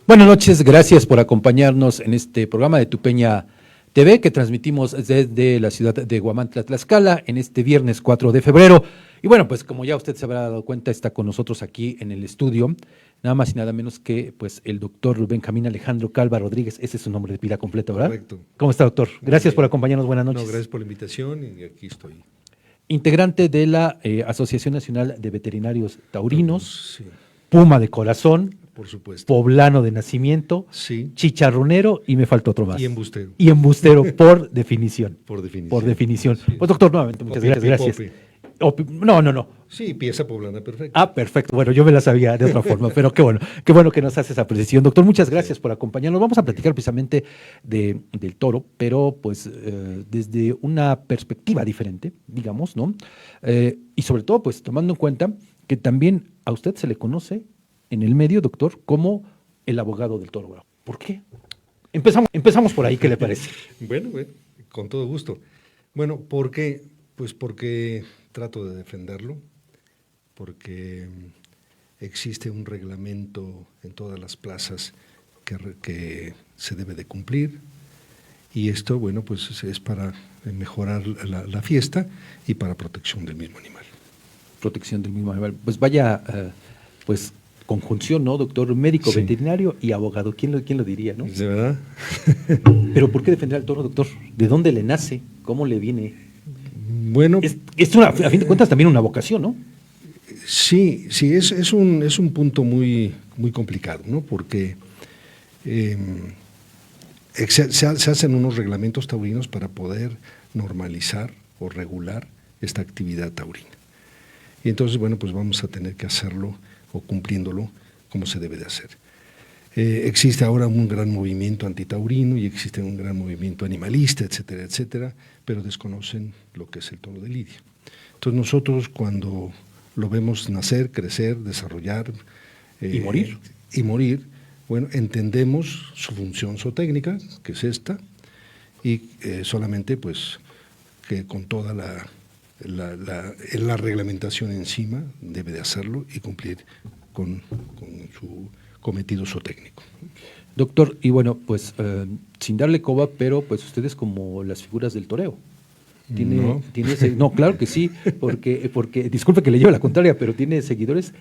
Buenas noches, gracias por acompañarnos en este programa de Tupeña TV que transmitimos desde la ciudad de Huamantla, Tlaxcala, en este viernes 4 de febrero. Y bueno, pues como ya usted se habrá dado cuenta, está con nosotros aquí en el estudio, nada más y nada menos que pues el doctor Benjamín Alejandro Calva Rodríguez, ese es su nombre de pila completa, ¿verdad? Correcto. ¿Cómo está, doctor? Gracias por acompañarnos, buenas noches. No, gracias por la invitación y aquí estoy. Integrante de la Asociación Nacional de Veterinarios Taurinos, Sí, Puma de corazón, por supuesto. poblano de nacimiento, Sí. chicharronero y me faltó otro más. Y embustero. Y embustero por definición. Por definición. Por definición. Sí. Pues doctor, nuevamente, muchas gracias. No. Sí, pieza poblana perfecta. Ah, perfecto. Bueno, yo me la sabía de otra forma, pero qué bueno que nos hace esa precisión. Doctor, muchas gracias por acompañarnos. Vamos a platicar precisamente del toro, pero pues desde una perspectiva diferente, digamos, ¿no? Y sobre todo, pues tomando en cuenta que también a usted se le conoce en el medio, doctor, como el abogado del toro. ¿Por qué? Empezamos por ahí, ¿qué le parece? Bueno, con todo gusto. Bueno, ¿por qué? Pues porque trato de defenderlo, porque existe un reglamento en todas las plazas que se debe de cumplir, y esto, bueno, pues es para mejorar la fiesta y para protección del mismo animal. Protección del mismo animal. Pues vaya, pues conjunción, ¿no, doctor? Médico, Sí. Veterinario y abogado. ¿Quién lo diría, no? ¿De verdad? Pero ¿por qué defender al toro, doctor? ¿De dónde le nace? ¿Cómo le viene? Bueno, Es una, a fin de cuentas, también una vocación, ¿no? sí, es un punto muy, muy complicado, ¿no? Porque se hacen unos reglamentos taurinos para poder normalizar o regular esta actividad taurina. Y entonces, bueno, pues vamos a tener que hacerlo o cumpliéndolo como se debe de hacer. Existe ahora un gran movimiento antitaurino y existe un gran movimiento animalista, etcétera, etcétera, pero desconocen lo que es el toro de lidia. Entonces nosotros cuando lo vemos nacer, crecer, desarrollar y morir, bueno, entendemos su función zootécnica, que es esta, y solamente pues que con toda la reglamentación encima debe de hacerlo y cumplir con su cometido zootécnico. Doctor, y bueno, pues sin darle coba, pero pues ustedes como las figuras del toreo. No, claro que sí, porque disculpe que le lleve la contraria, pero tiene seguidores,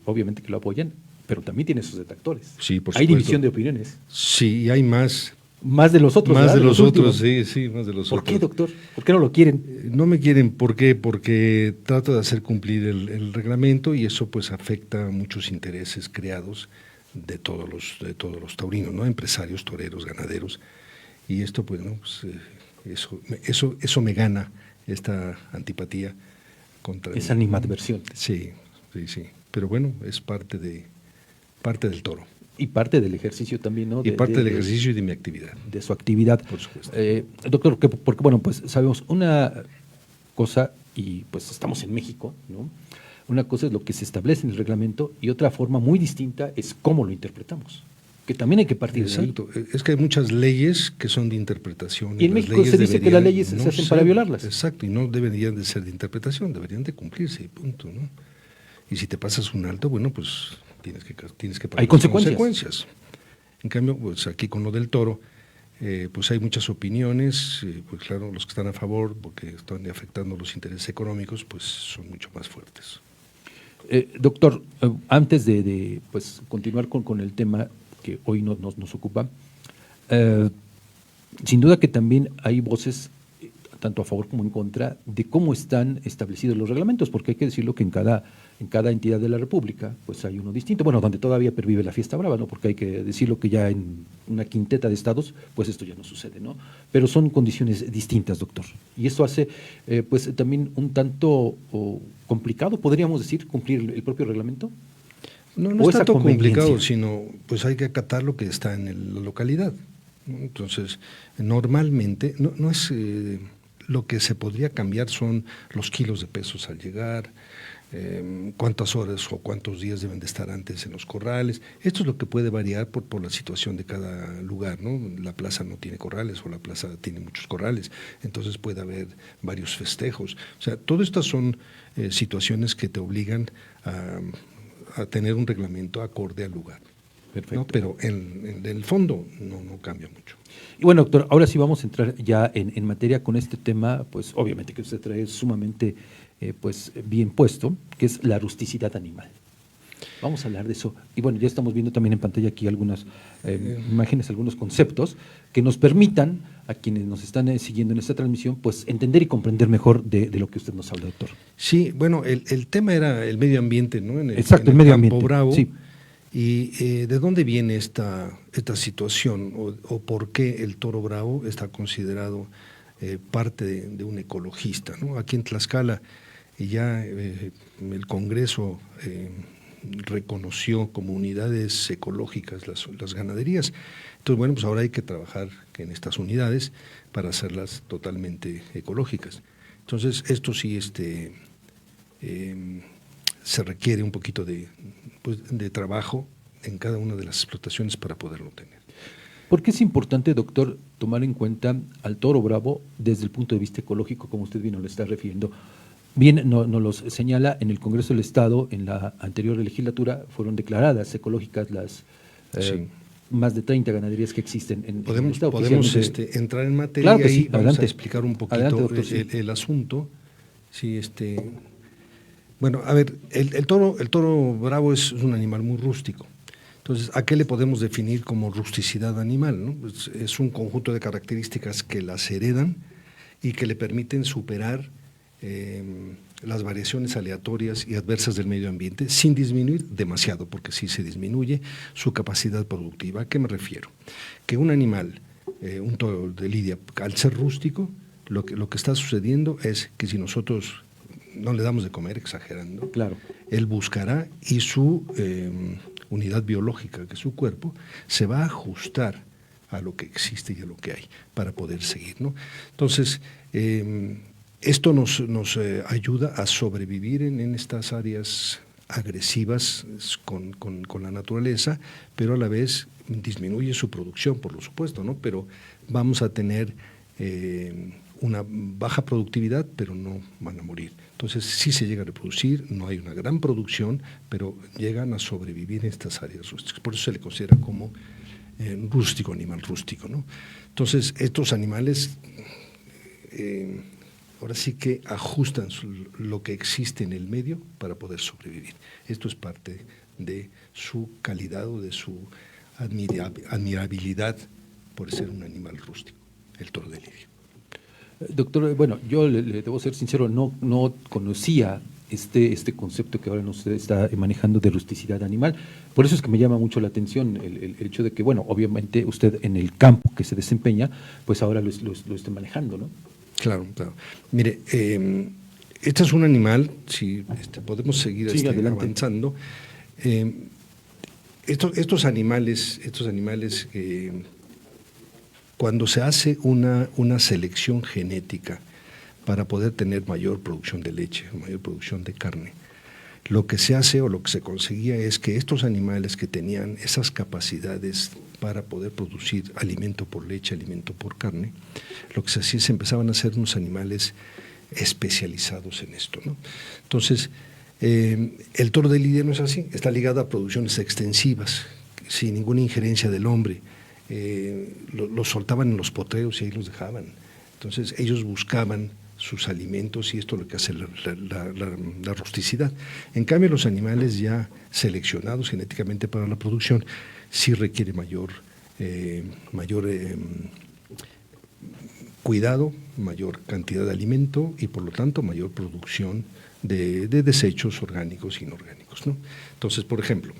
obviamente que lo apoyan, pero también tiene sus detractores. Sí, por supuesto. Hay división de opiniones. Sí, y hay más. Más de los otros. Más de los otros, últimos. sí, más de los ¿Por otros. qué, doctor? ¿Por qué no lo quieren? No me quieren, ¿por qué? Porque trato de hacer cumplir el reglamento y eso pues afecta a muchos intereses creados de todos los taurinos, ¿no? Empresarios, toreros, ganaderos, y esto pues, ¿no? Pues, eso me gana, esta antipatía contra esa animadversión. Sí, pero bueno, es parte del toro. Y parte del ejercicio también, ¿no? Y parte del ejercicio y de mi actividad. De su actividad. Por supuesto. Doctor, porque bueno, pues sabemos una cosa, y pues estamos en México, ¿no? Una cosa es lo que se establece en el reglamento y otra forma muy distinta es cómo lo interpretamos, que también hay que partir de ahí. Exacto, es que hay muchas leyes que son de interpretación. Y en México se dice que las leyes se hacen para violarlas. Exacto, y no deberían de ser de interpretación, deberían de cumplirse, y punto, ¿no? Y si te pasas un alto, bueno, pues tienes que pagar hay consecuencias. En cambio, pues aquí con lo del toro, pues hay muchas opiniones, pues claro, los que están a favor, porque están afectando los intereses económicos, pues son mucho más fuertes. Doctor, antes de pues, continuar con el tema que hoy nos ocupa, sin duda que también hay voces tanto a favor como en contra de cómo están establecidos los reglamentos, porque hay que decirlo que en cada entidad de la República pues hay uno distinto, bueno, donde todavía pervive la fiesta brava, ¿no? Porque hay que decirlo que ya en una quinteta de estados pues esto ya no sucede, ¿no? Pero son condiciones distintas, doctor, y eso hace pues también un tanto complicado, podríamos decir, cumplir el propio reglamento. No es tanto complicado, sino pues hay que acatar lo que está en la localidad, ¿no? Entonces, normalmente no es lo que se podría cambiar son los kilos de pesos al llegar, cuántas horas o cuántos días deben de estar antes en los corrales. Esto es lo que puede variar por la situación de cada lugar, ¿no? La plaza no tiene corrales o la plaza tiene muchos corrales, entonces puede haber varios festejos. O sea, todas estas son situaciones que te obligan a tener un reglamento acorde al lugar. Perfecto. ¿no? Pero en el fondo no cambia mucho. Y bueno, doctor, ahora sí vamos a entrar ya en materia con este tema, pues obviamente que usted trae sumamente pues bien puesto, que es la rusticidad animal. Vamos a hablar de eso. Y bueno, ya estamos viendo también en pantalla aquí algunas imágenes, algunos conceptos que nos permitan a quienes nos están siguiendo en esta transmisión, pues entender y comprender mejor de lo que usted nos habla, doctor. Sí, bueno, el tema era el medio ambiente, ¿no? Exacto, el medio ambiente. Campo Bravo. Sí. ¿Y de dónde viene esta situación o por qué el toro bravo está considerado parte de un ecologista, ¿no? Aquí en Tlaxcala ya el Congreso reconoció como unidades ecológicas las ganaderías. Entonces, bueno, pues ahora hay que trabajar en estas unidades para hacerlas totalmente ecológicas. Entonces, esto sí se requiere un poquito de trabajo en cada una de las explotaciones para poderlo tener. ¿Por qué es importante, doctor, tomar en cuenta al toro bravo desde el punto de vista ecológico, como usted bien nos lo está refiriendo? Bien, nos los señala en el Congreso del Estado, en la anterior legislatura, fueron declaradas ecológicas las más de 30 ganaderías que existen en el Estado. Podemos entrar en materia. Claro que sí, y vamos adelante. A explicar un poquito Adelante, doctor, el asunto. Sí, bueno, a ver, el toro bravo es un animal muy rústico. Entonces, ¿a qué le podemos definir como rusticidad animal, ¿no? Pues es un conjunto de características que las heredan y que le permiten superar las variaciones aleatorias y adversas del medio ambiente sin disminuir demasiado, porque sí se disminuye su capacidad productiva. ¿A qué me refiero? Que un animal, un toro de lidia, al ser rústico, lo que está sucediendo es que si nosotros no le damos de comer, exagerando, claro, él buscará y su unidad biológica, que es su cuerpo, se va a ajustar a lo que existe y a lo que hay para poder seguir, ¿no? Entonces, esto nos ayuda a sobrevivir en estas áreas agresivas con la naturaleza, pero a la vez disminuye su producción, por lo supuesto, ¿no? Pero vamos a tener una baja productividad, pero no van a morir. Entonces sí se llega a reproducir, no hay una gran producción, pero llegan a sobrevivir en estas áreas rústicas. Por eso se le considera como rústico, animal rústico, ¿no? Entonces estos animales ahora sí que ajustan lo que existe en el medio para poder sobrevivir. Esto es parte de su calidad o de su admirabilidad por ser un animal rústico, el toro de lidia. Doctor, bueno, yo le debo ser sincero, no conocía este concepto que ahora nos está manejando de rusticidad animal. Por eso es que me llama mucho la atención el hecho de que, bueno, obviamente usted en el campo que se desempeña, pues ahora lo esté manejando, ¿no? Claro, claro. Mire, este es un animal, si podemos seguir avanzando. Estos animales cuando se hace una selección genética para poder tener mayor producción de leche, mayor producción de carne, lo que se hace o lo que se conseguía es que estos animales que tenían esas capacidades para poder producir alimento por leche, alimento por carne, lo que se hacía es empezaban a ser unos animales especializados en esto, ¿no? Entonces, el toro de lidia no es así, está ligado a producciones extensivas, sin ninguna injerencia del hombre. Los soltaban en los potreros y ahí los dejaban. Entonces ellos buscaban sus alimentos y esto es lo que hace la rusticidad. En cambio, los animales ya seleccionados genéticamente para la producción sí requiere mayor cuidado, mayor cantidad de alimento y por lo tanto mayor producción de desechos orgánicos e inorgánicos, ¿no? Entonces, por ejemplo,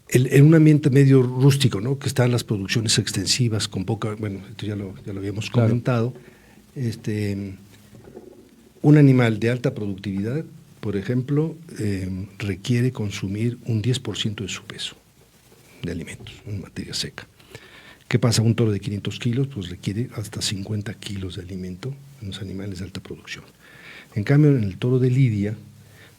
en un ambiente medio rústico, ¿no? Que están las producciones extensivas con poca, bueno, esto ya lo habíamos comentado, un animal de alta productividad, por ejemplo, requiere consumir un 10% de su peso de alimentos en materia seca. ¿Qué pasa? Un toro de 500 kilos pues requiere hasta 50 kilos de alimento en los animales de alta producción. En cambio, en el toro de lidia,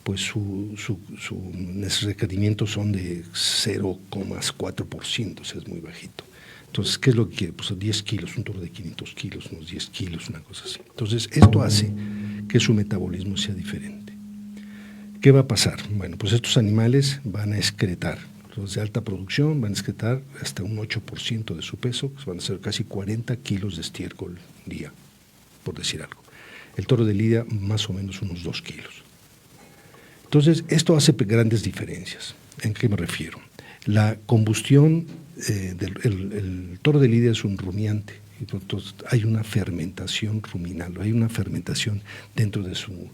pues sus requerimientos son de 0,4%, o sea, es muy bajito. Entonces, ¿qué es lo que quiere? Pues 10 kilos, un toro de 500 kilos, unos 10 kilos, una cosa así. Entonces, esto hace que su metabolismo sea diferente. ¿Qué va a pasar? Bueno, pues estos animales van a excretar Los de alta producción van a excretar hasta un 8% de su peso, que van a ser casi 40 kilos de estiércol día, por decir algo. El toro de lidia más o menos unos 2 kilos. Entonces, esto hace grandes diferencias. ¿En qué me refiero? La combustión, el toro de lidia es un rumiante, entonces hay una fermentación ruminal, hay una fermentación dentro de su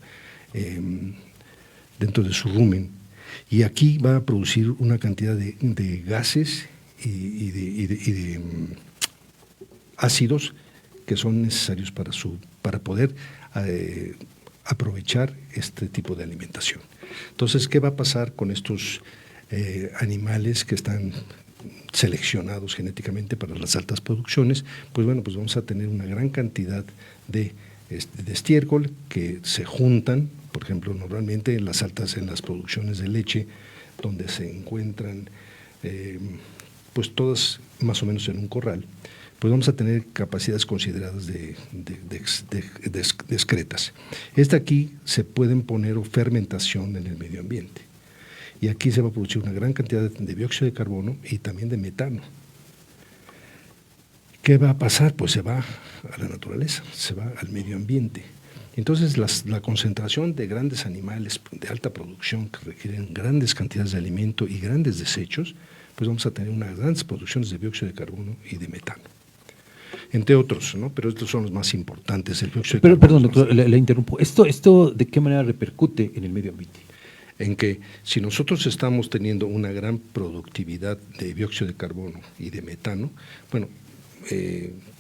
rumen, y aquí va a producir una cantidad de gases y de ácidos que son necesarios para poder aprovechar este tipo de alimentación. Entonces, ¿qué va a pasar con estos animales que están seleccionados genéticamente para las altas producciones? Pues bueno, pues vamos a tener una gran cantidad de estiércol que se juntan, por ejemplo, normalmente en las producciones de leche, donde se encuentran pues todas más o menos en un corral, pues vamos a tener capacidades consideradas de excretas. Aquí se pueden poner fermentación en el medio ambiente, y aquí se va a producir una gran cantidad de dióxido de carbono y también de metano. ¿Qué va a pasar? Pues se va a la naturaleza, se va al medio ambiente. Entonces, la concentración de grandes animales de alta producción que requieren grandes cantidades de alimento y grandes desechos, pues vamos a tener unas grandes producciones de dióxido de carbono y de metano. Entre otros, ¿no? Pero estos son los más importantes. El dióxido de carbono. Perdón, doctor, le interrumpo. ¿Esto de qué manera repercute en el medio ambiente? En que si nosotros estamos teniendo una gran productividad de dióxido de carbono y de metano, bueno,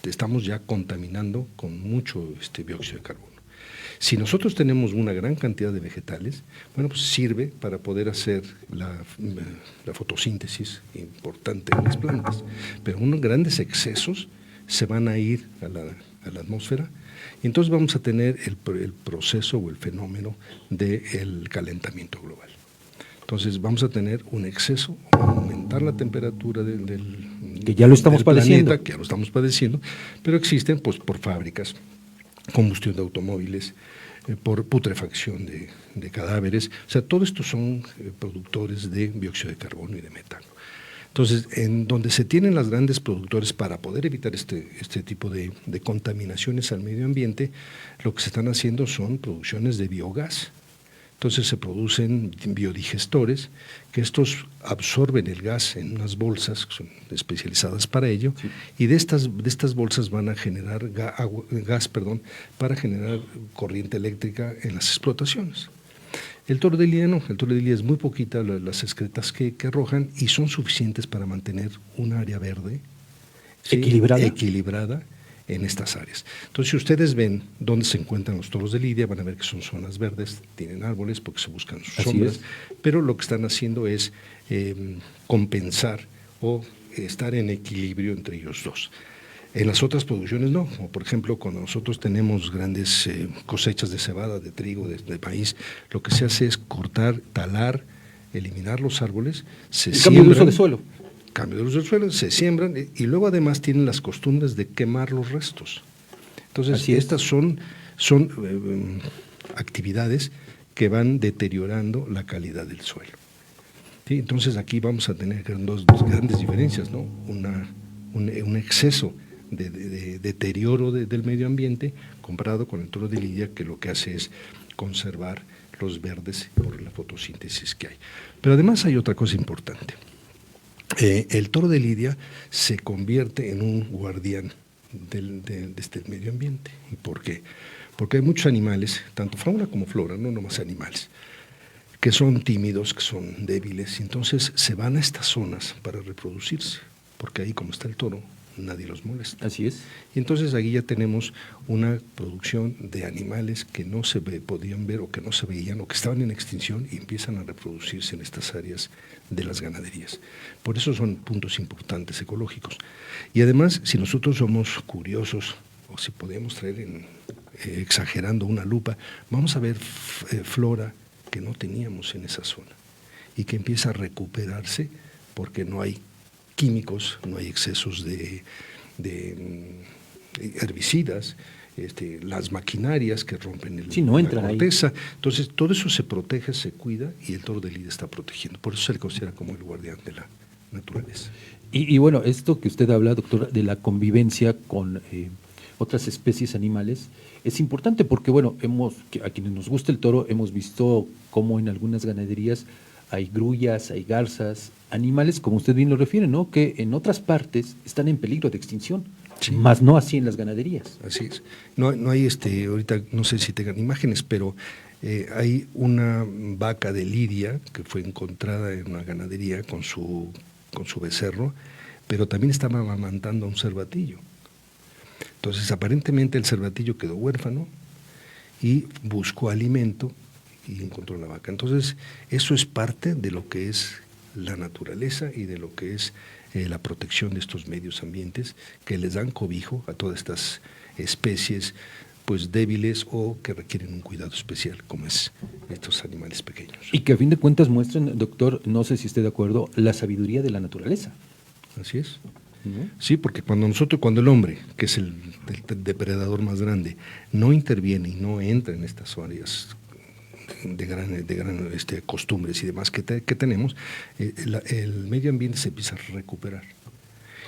estamos ya contaminando con mucho dióxido de carbono. Si nosotros tenemos una gran cantidad de vegetales, bueno, pues sirve para poder hacer la fotosíntesis importante en las plantas, pero unos grandes excesos se van a ir a la atmósfera, y entonces vamos a tener el proceso o el fenómeno del calentamiento global. Entonces vamos a tener un exceso, va a aumentar la temperatura que ya lo estamos padeciendo. Planeta, que ya lo estamos padeciendo, pero existen pues por fábricas, combustión de automóviles, por putrefacción de cadáveres, o sea, todo esto son productores de dióxido de carbono y de metano. Entonces, en donde se tienen las grandes productores para poder evitar este tipo de contaminaciones al medio ambiente, lo que se están haciendo son producciones de biogás. Entonces se producen biodigestores, que estos absorben el gas en unas bolsas que son especializadas para ello, sí. Y de estas bolsas van a generar gas para generar corriente eléctrica en las explotaciones. El toro de lidia no, el toro de lidia es muy poquita las excretas que arrojan, y son suficientes para mantener un área verde, ¿sí? equilibrada en estas áreas. Entonces, si ustedes ven dónde se encuentran los toros de lidia, van a ver que son zonas verdes, tienen árboles porque se buscan sus sombras, pero lo que están haciendo es compensar o estar en equilibrio entre ellos dos. En las otras producciones no, como por ejemplo cuando nosotros tenemos grandes cosechas de cebada, de trigo, de maíz, lo que se hace es cortar, talar, eliminar los árboles, cambio de uso de suelo. Cambio de uso del suelo, se siembran, y luego además tienen las costumbres de quemar los restos. Entonces, estas son actividades que van deteriorando la calidad del suelo. ¿Sí? Entonces, aquí vamos a tener dos grandes diferencias, ¿no? Un exceso de deterioro del medio ambiente comparado con el toro de lidia, que lo que hace es conservar los verdes por la fotosíntesis que hay. Pero además hay otra cosa importante. El toro de lidia se convierte en un guardián del medio ambiente. ¿Y por qué? Porque hay muchos animales, tanto fauna como flora, no nomás animales, que son tímidos, que son débiles, y entonces se van a estas zonas para reproducirse, porque ahí, como está el toro, nadie los molesta. Así es. Y entonces aquí ya tenemos una producción de animales que no se podían ver, o que no se veían, o que estaban en extinción, y empiezan a reproducirse en estas áreas de las ganaderías. Por eso son puntos importantes ecológicos. Y además, si nosotros somos curiosos, o si podemos traer exagerando una lupa, vamos a ver flora que no teníamos en esa zona, y que empieza a recuperarse porque no hay químicos, no hay excesos de herbicidas, las maquinarias que rompen la corteza. Ahí. Entonces, todo eso se protege, se cuida y el toro de lidia está protegiendo. Por eso se le considera como el guardián de la naturaleza. Y bueno, esto que usted habla, doctor, de la convivencia con otras especies animales, es importante porque, bueno, a quienes nos gusta el toro, hemos visto cómo en algunas ganaderías hay grullas, hay garzas, animales, como usted bien lo refiere, ¿no?, que en otras partes están en peligro de extinción, sí, más no así en las ganaderías. Así es. No hay, ahorita no sé si tengan imágenes, pero hay una vaca de lidia que fue encontrada en una ganadería con su becerro, pero también estaba amamantando a un cervatillo. Entonces, aparentemente el cervatillo quedó huérfano y buscó alimento y encontró la vaca. Entonces, eso es parte de lo que es la naturaleza y de lo que es la protección de estos medios ambientes que les dan cobijo a todas estas especies pues débiles o que requieren un cuidado especial, como es estos animales pequeños. Y que a fin de cuentas muestran, doctor, no sé si esté de acuerdo, la sabiduría de la naturaleza. Así es. Sí, porque cuando el hombre, que es el depredador más grande, no interviene y no entra en estas áreas de gran costumbres y demás que tenemos, el medio ambiente se empieza a recuperar.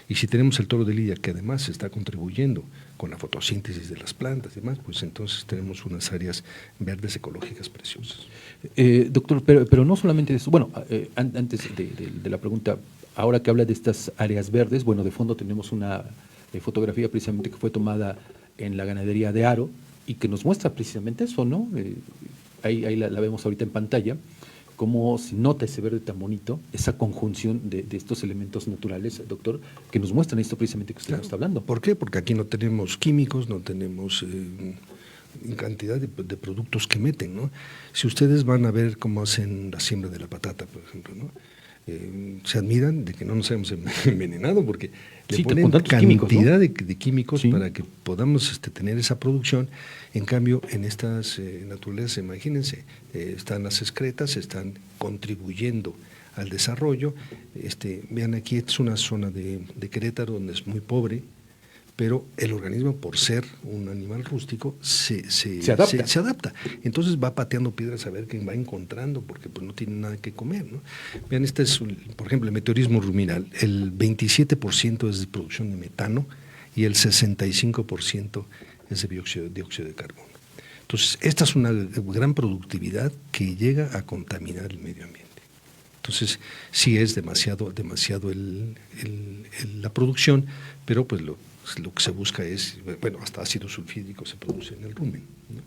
Y si tenemos el toro de lidia que además está contribuyendo con la fotosíntesis de las plantas y demás, pues entonces tenemos unas áreas verdes ecológicas preciosas. Doctor, pero no solamente eso. Bueno, antes de la pregunta, ahora que habla de estas áreas verdes, bueno, de fondo tenemos una fotografía precisamente que fue tomada en la ganadería de Haro y que nos muestra precisamente eso, ¿no? Ahí la vemos ahorita en pantalla, cómo se nota ese verde tan bonito, esa conjunción de estos elementos naturales, doctor, que nos muestran esto precisamente que usted nos está hablando. ¿Por qué? Porque aquí no tenemos químicos, no tenemos cantidad de productos que meten, ¿no? Si ustedes van a ver cómo hacen la siembra de la patata, por ejemplo, ¿no? Se admiran de que no nos hayamos envenenado porque le ponen cantidad químicos, ¿no?, de químicos, sí, para que podamos tener esa producción. En cambio, en estas naturalezas, imagínense, están las excretas, están contribuyendo al desarrollo. Vean aquí, es una zona de Querétaro donde es muy pobre, pero el organismo, por ser un animal rústico, se adapta. Entonces va pateando piedras a ver qué va encontrando, porque pues no tiene nada que comer, ¿no? Vean, por ejemplo, el meteorismo ruminal, el 27% es de producción de metano y el 65% es de dióxido de carbono. Entonces, esta es una gran productividad que llega a contaminar el medio ambiente. Entonces, sí es demasiado la producción, pero pues lo que se busca es, bueno, hasta ácido sulfídrico se produce en el rumen, ¿no?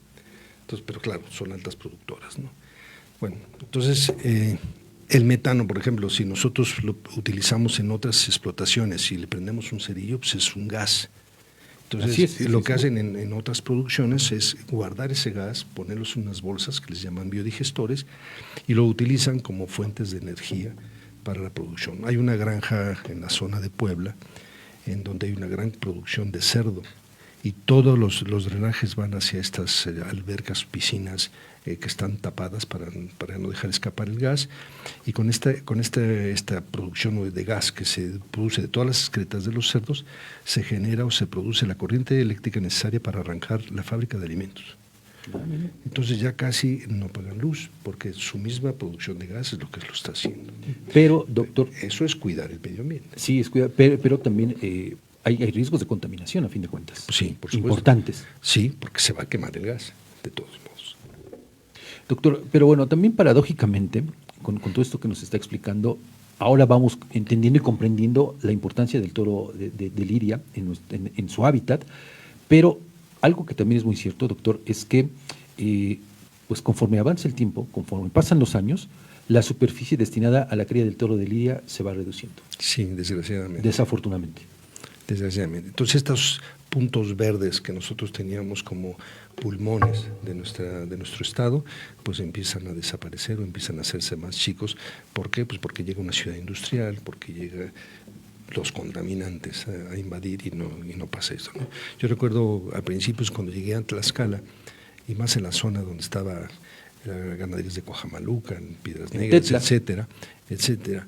Entonces, pero claro, son altas productoras, ¿no? Bueno, entonces, el metano, por ejemplo, si nosotros lo utilizamos en otras explotaciones y le prendemos un cerillo, pues es un gas. Entonces, lo que hacen en otras producciones es guardar ese gas, ponerlos en unas bolsas que les llaman biodigestores y lo utilizan como fuentes de energía para la producción. Hay una granja en la zona de Puebla en donde hay una gran producción de cerdo y todos los drenajes van hacia estas albercas, piscinas que están tapadas para no dejar escapar el gas, y con esta producción de gas que se produce de todas las excretas de los cerdos, se genera o se produce la corriente eléctrica necesaria para arrancar la fábrica de alimentos. Entonces ya casi no pagan luz, porque su misma producción de gas es lo que lo está haciendo. Pero, doctor, eso es cuidar el medio ambiente. Sí, es cuidar, pero también hay riesgos de contaminación, a fin de cuentas. Sí, por supuesto. Importantes. Sí, porque se va a quemar el gas, de todos modos. Doctor, pero bueno, también paradójicamente, con todo esto que nos está explicando, ahora vamos entendiendo y comprendiendo la importancia del toro de lidia en su hábitat, pero algo que también es muy cierto, doctor, es que pues conforme avanza el tiempo, conforme pasan los años, la superficie destinada a la cría del toro de lidia se va reduciendo. Sí, desgraciadamente. Desafortunadamente. Desgraciadamente. Entonces, estos puntos verdes que nosotros teníamos como pulmones de nuestro estado, pues empiezan a desaparecer o empiezan a hacerse más chicos. ¿Por qué? Pues porque llega una ciudad industrial, porque llega los contaminantes a invadir y no pasa eso, ¿no? Yo recuerdo a principios cuando llegué a Tlaxcala, y más en la zona donde estaba ganaderías de Coajamaluca, Piedras Negras, etcétera.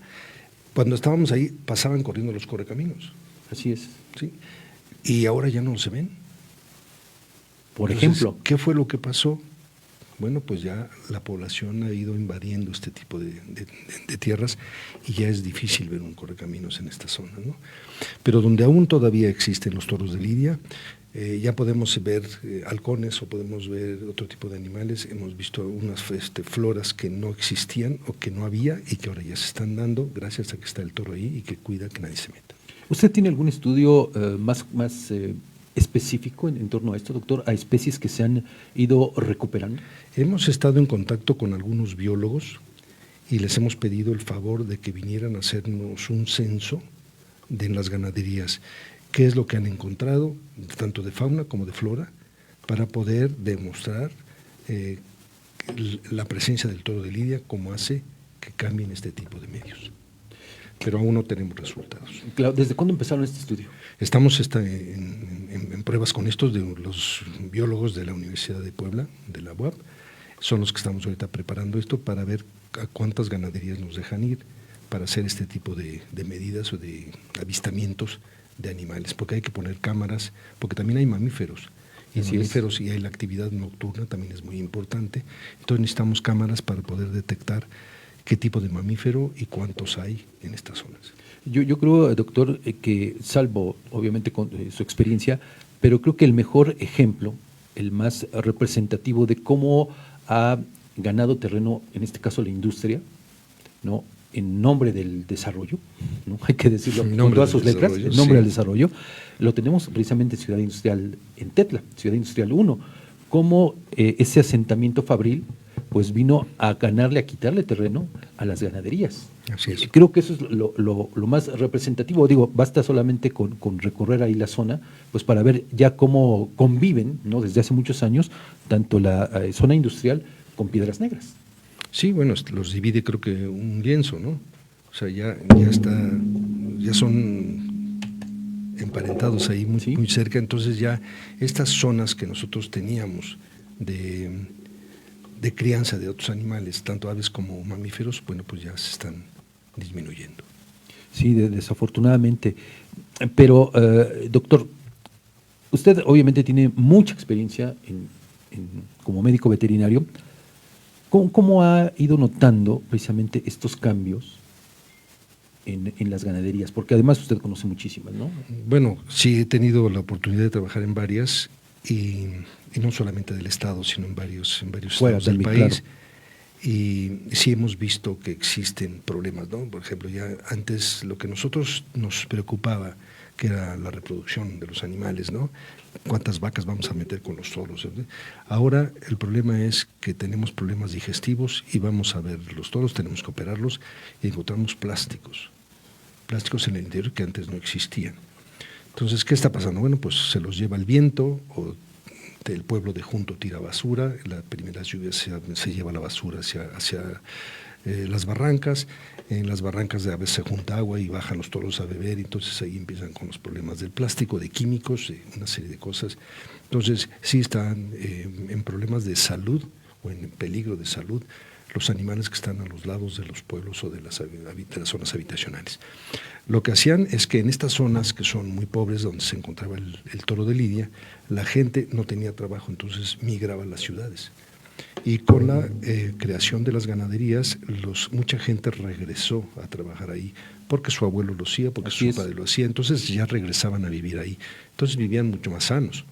Cuando estábamos ahí, pasaban corriendo los correcaminos. Así es. ¿Sí? Y ahora ya no se ven. por Entonces, ejemplo. ¿qué fue lo que pasó? Bueno, pues ya la población ha ido invadiendo este tipo de tierras y ya es difícil ver un correcaminos en esta zona, ¿no? Pero donde aún todavía existen los toros de lidia, ya podemos ver halcones o podemos ver otro tipo de animales. Hemos visto unas floras que no existían o que no había y que ahora ya se están dando gracias a que está el toro ahí y que cuida que nadie se meta. ¿Usted tiene algún estudio más específico en torno a esto, doctor, a especies que se han ido recuperando? Hemos estado en contacto con algunos biólogos y les hemos pedido el favor de que vinieran a hacernos un censo de las ganaderías, qué es lo que han encontrado, tanto de fauna como de flora, para poder demostrar la presencia del toro de lidia, cómo hace que cambien este tipo de medios. Pero aún no tenemos resultados. Claro, ¿desde cuándo empezaron este estudio? Estamos en pruebas con estos de los biólogos de la Universidad de Puebla, de la UAP, son los que estamos ahorita preparando esto para ver a cuántas ganaderías nos dejan ir para hacer este tipo de medidas o de avistamientos de animales, porque hay que poner cámaras, porque también hay mamíferos, y y hay la actividad nocturna, también es muy importante, entonces necesitamos cámaras para poder detectar qué tipo de mamífero y cuántos hay en estas zonas. Yo creo, doctor, que salvo obviamente con su experiencia, pero creo que el mejor ejemplo, el más representativo de cómo ha ganado terreno, en este caso la industria, ¿no?, en nombre del desarrollo, ¿no?, hay que decirlo con todas sus letras, en nombre del desarrollo, lo tenemos precisamente en Ciudad Industrial, en Tetla, Ciudad Industrial 1, cómo ese asentamiento fabril pues vino a ganarle, a quitarle terreno a las ganaderías. Así es. Creo que eso es lo más representativo. Digo, basta solamente con recorrer ahí la zona, pues para ver ya cómo conviven, ¿no?, desde hace muchos años, tanto la zona industrial con Piedras Negras. Sí, bueno, los divide creo que un lienzo, ¿no? O sea, ya son emparentados ahí muy cerca, entonces ya estas zonas que nosotros teníamos de crianza de otros animales, tanto aves como mamíferos, bueno, pues ya se están disminuyendo. Sí, desafortunadamente. Pero, doctor, usted obviamente tiene mucha experiencia como médico veterinario. ¿Cómo ha ido notando precisamente estos cambios en las ganaderías? Porque además usted conoce muchísimas, ¿no? Bueno, sí he tenido la oportunidad de trabajar en varias y no solamente del Estado, sino en varios estados del país. Claro. Y sí hemos visto que existen problemas, ¿no? Por ejemplo, ya antes lo que nosotros nos preocupaba, que era la reproducción de los animales, ¿no? ¿Cuántas vacas vamos a meter con los toros? Ahora el problema es que tenemos problemas digestivos y vamos a ver los toros, tenemos que operarlos y encontramos plásticos en el interior que antes no existían. Entonces, ¿qué está pasando? Bueno, pues se los lleva el viento o el pueblo de junto tira basura, la primera lluvia se lleva la basura hacia las barrancas, en las barrancas a veces se junta agua y bajan los toros a beber, y entonces ahí empiezan con los problemas del plástico, de químicos, una serie de cosas. Entonces sí están en problemas de salud o en peligro de salud los animales que están a los lados de los pueblos o de las zonas habitacionales. Lo que hacían es que en estas zonas que son muy pobres, donde se encontraba el toro de lidia, la gente no tenía trabajo, entonces migraba a las ciudades. Y con la creación de las ganaderías, mucha gente regresó a trabajar ahí, porque su abuelo lo hacía, porque su padre lo hacía, entonces ya regresaban a vivir ahí. Entonces vivían mucho más sanos.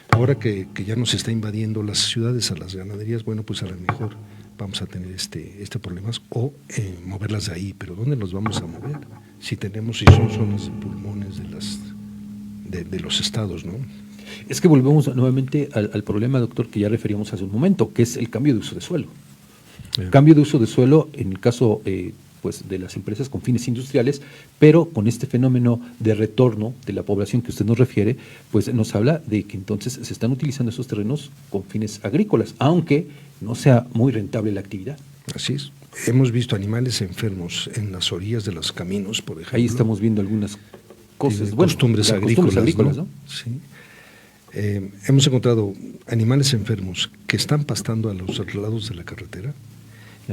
Ahora que ya nos está invadiendo las ciudades a las ganaderías, bueno, pues a lo mejor vamos a tener este problemas o moverlas de ahí, pero ¿dónde los vamos a mover? Si son zonas de pulmones de los estados, ¿no? Es que volvemos nuevamente al problema, doctor, que ya referíamos hace un momento, que es el cambio de uso de suelo. El cambio de uso de suelo en el caso pues de las empresas con fines industriales, pero con este fenómeno de retorno de la población que usted nos refiere, pues nos habla de que entonces se están utilizando esos terrenos con fines agrícolas, aunque no sea muy rentable la actividad. Así es. Hemos visto animales enfermos en las orillas de los caminos, por ejemplo. Ahí estamos viendo algunas cosas, costumbres agrícolas, ¿no? Sí. Hemos encontrado animales enfermos que están pastando a los lados de la carretera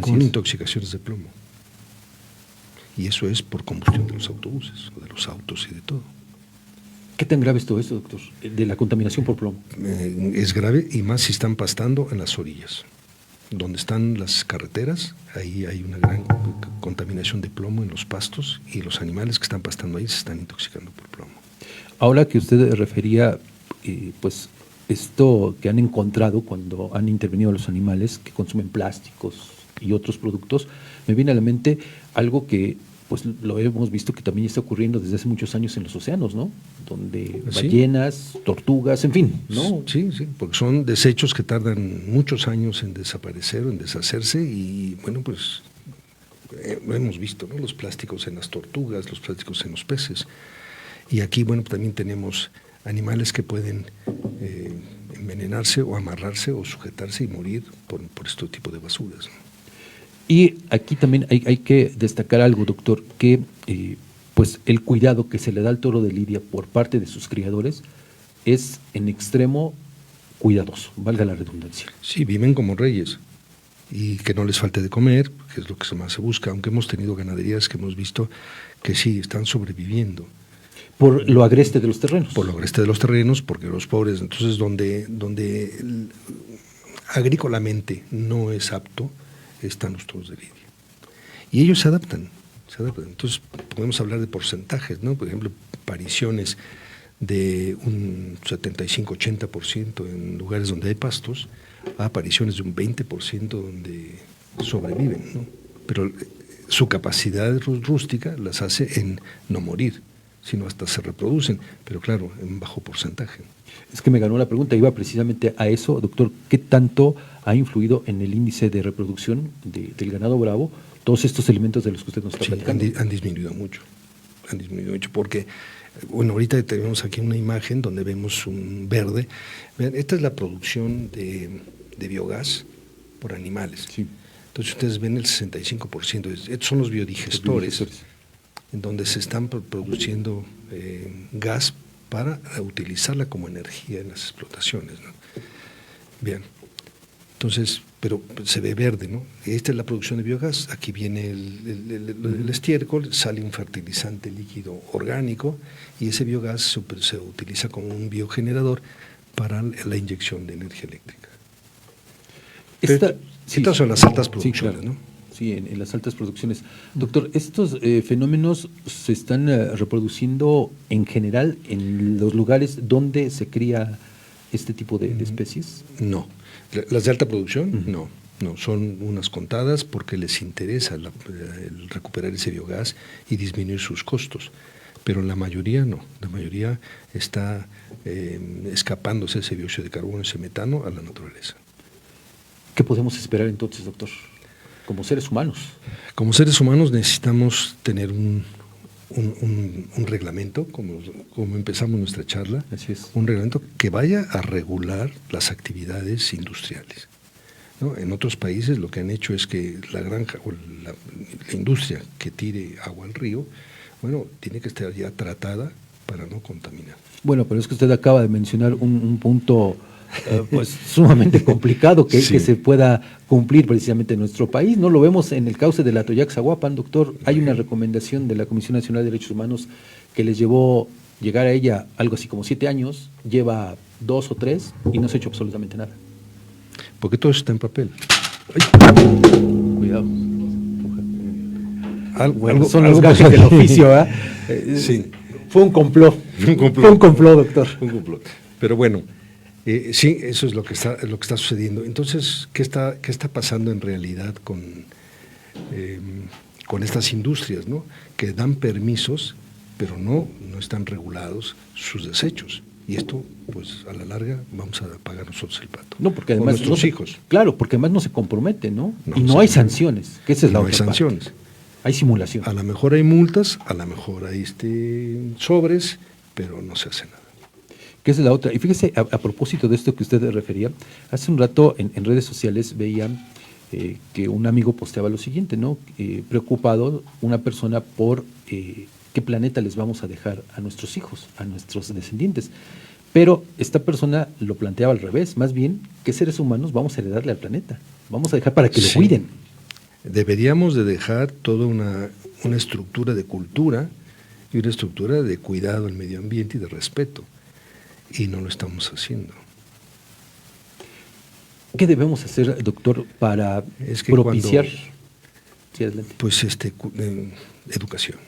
con intoxicaciones de plomo. Y eso es por combustión de los autobuses, o de los autos y de todo. ¿Qué tan grave es todo esto, doctor, de la contaminación por plomo? Es grave, y más si están pastando en las orillas. Donde están las carreteras, ahí hay una gran contaminación de plomo en los pastos, y los animales que están pastando ahí se están intoxicando por plomo. Ahora que usted refería, pues esto que han encontrado cuando han intervenido los animales que consumen plásticos y otros productos, me viene a la mente algo que pues lo hemos visto que también está ocurriendo desde hace muchos años en los océanos, ¿no? Donde ballenas, tortugas, en fin, ¿no? Sí, porque son desechos que tardan muchos años en desaparecer o en deshacerse, y bueno, pues lo hemos visto, ¿no? Los plásticos en las tortugas, los plásticos en los peces. Y aquí, bueno, también tenemos animales que pueden envenenarse o amarrarse o sujetarse y morir por este tipo de basuras, ¿no? Y aquí también hay que destacar algo, doctor, que pues el cuidado que se le da al toro de Lidia por parte de sus criadores es en extremo cuidadoso, valga la redundancia. Sí, viven como reyes, y que no les falte de comer, que es lo que más se busca, aunque hemos tenido ganaderías que hemos visto que sí, están sobreviviendo. Por lo agreste de los terrenos. Por lo agreste de los terrenos, porque los pobres, entonces donde agrícolamente no es apto, están los toros de Lidia. Y ellos se adaptan. Entonces podemos hablar de porcentajes, ¿no? Por ejemplo, pariciones de un 75-80% en lugares donde hay pastos, a apariciones de un 20% donde sobreviven, ¿no? Pero su capacidad rústica las hace en no morir, sino hasta se reproducen, pero claro, en bajo porcentaje. Es que me ganó la pregunta, iba precisamente a eso, doctor, ¿qué tanto ha influido en el índice de reproducción del ganado bravo todos estos elementos de los que usted nos está platicando? Han disminuido mucho, porque, bueno, ahorita tenemos aquí una imagen donde vemos un verde. Vean, esta es la producción de biogás por animales. Sí. Entonces ustedes ven el 65%, estos son los biodigestores, en donde se están produciendo gas para utilizarla como energía en las explotaciones, ¿no? Bien, entonces, pero se ve verde, ¿no? Esta es la producción de biogás, aquí viene el estiércol, sale un fertilizante líquido orgánico, y ese biogás se utiliza como un biogenerador para la inyección de energía eléctrica. Estas son las altas producciones, claro, ¿no? Sí, en las altas producciones. Doctor, ¿estos fenómenos se están reproduciendo en general en los lugares donde se cría este tipo de especies? No. Las de alta producción, no, son unas contadas porque les interesa el recuperar ese biogás y disminuir sus costos. Pero la mayoría no, la mayoría está escapándose ese dióxido de carbono, ese metano, a la naturaleza. ¿Qué podemos esperar entonces, doctor? Como seres humanos. Como seres humanos necesitamos tener un reglamento, como empezamos nuestra charla. Así es. Un reglamento que vaya a regular las actividades industriales, ¿no? En otros países lo que han hecho es que la granja o la industria que tire agua al río, bueno, tiene que estar ya tratada para no contaminar. Bueno, pero es que usted acaba de mencionar un punto pues sumamente complicado que se pueda cumplir precisamente en nuestro país. No lo vemos en el cauce de la Toyac-Zahuapan, doctor. Hay una recomendación de la Comisión Nacional de Derechos Humanos que les llevó llegar a ella algo así como 7 años, lleva 2 o 3 y no se ha hecho absolutamente nada. Porque todo eso está en papel. Cuidado. Algo, son los gajes del oficio, ¿verdad? Sí. Fue un complot. Fue un complot, doctor. Un complot. Pero bueno, sí, eso es lo que está sucediendo. Entonces, ¿qué está pasando en realidad con estas industrias, ¿no? Que dan permisos, pero no están regulados sus desechos? Y esto, pues, a la larga vamos a pagar nosotros el pato. No, porque además nuestros hijos. Claro, porque además no se compromete, ¿no? Y no hay sanciones, que esa es la otra parte. No hay sanciones. Hay simulación. A lo mejor hay multas, a lo mejor hay sobres, pero no se hace nada. Que esa es la otra. Y fíjese, a propósito de esto que usted refería, hace un rato en redes sociales veía que un amigo posteaba lo siguiente, ¿no? Preocupado una persona por qué planeta les vamos a dejar a nuestros hijos, a nuestros descendientes. Pero esta persona lo planteaba al revés, más bien, ¿qué seres humanos vamos a heredarle al planeta? Vamos a dejar para que lo cuiden. Deberíamos de dejar toda una estructura de cultura y una estructura de cuidado al medio ambiente y de respeto. Y no lo estamos haciendo. ¿Qué debemos hacer, doctor, para propiciar? Sí, pues educación.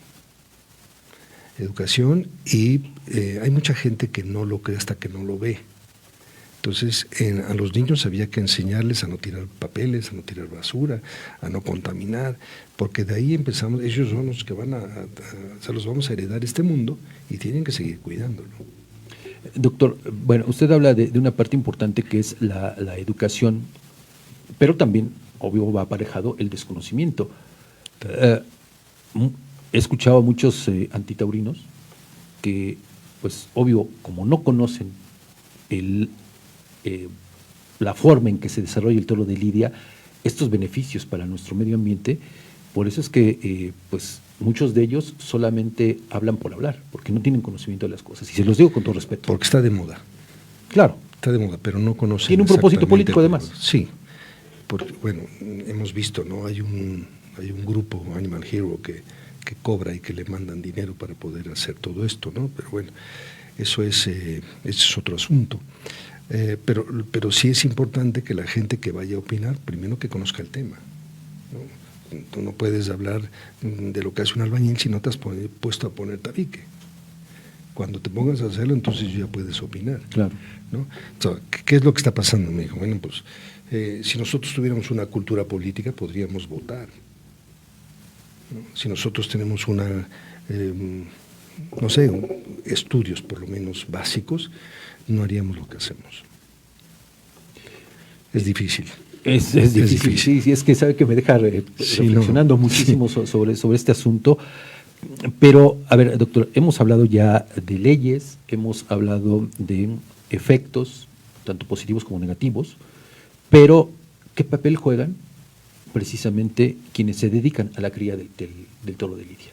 Educación y hay mucha gente que no lo cree hasta que no lo ve. Entonces, a los niños había que enseñarles a no tirar papeles, a no tirar basura, a no contaminar, porque de ahí empezamos, ellos son los que se los vamos a heredar este mundo y tienen que seguir cuidándolo. Doctor, bueno, usted habla de una parte importante que es la educación, pero también, obvio, va aparejado el desconocimiento. He escuchado a muchos antitaurinos que, pues, obvio, como no conocen la forma en que se desarrolla el toro de lidia, estos beneficios para nuestro medio ambiente, por eso es que pues muchos de ellos solamente hablan por hablar, porque no tienen conocimiento de las cosas, y se los digo con todo respeto. Porque está de moda. Claro. Está de moda, pero no conocen. Tiene un propósito político además. Sí, porque, bueno, hemos visto, ¿no? Hay un grupo, Animal Hero, que cobra y que le mandan dinero para poder hacer todo esto, ¿no? Pero bueno, eso es otro asunto. Pero sí es importante que la gente que vaya a opinar, primero que conozca el tema, ¿no? Tú no puedes hablar de lo que hace un albañil si no te has puesto a poner tabique. Cuando te pongas a hacerlo, entonces ya puedes opinar. Claro. ¿No? O sea, ¿qué es lo que está pasando? Me dijo, bueno, pues si nosotros tuviéramos una cultura política, podríamos votar, ¿no? Si nosotros tenemos no sé, estudios por lo menos básicos, no haríamos lo que hacemos. Es difícil. Es difícil, sí, es que sabe que me deja reflexionando muchísimo sobre este asunto. Pero, a ver, doctor, hemos hablado ya de leyes, hemos hablado de efectos, tanto positivos como negativos, pero ¿qué papel juegan precisamente quienes se dedican a la cría del toro de lidia?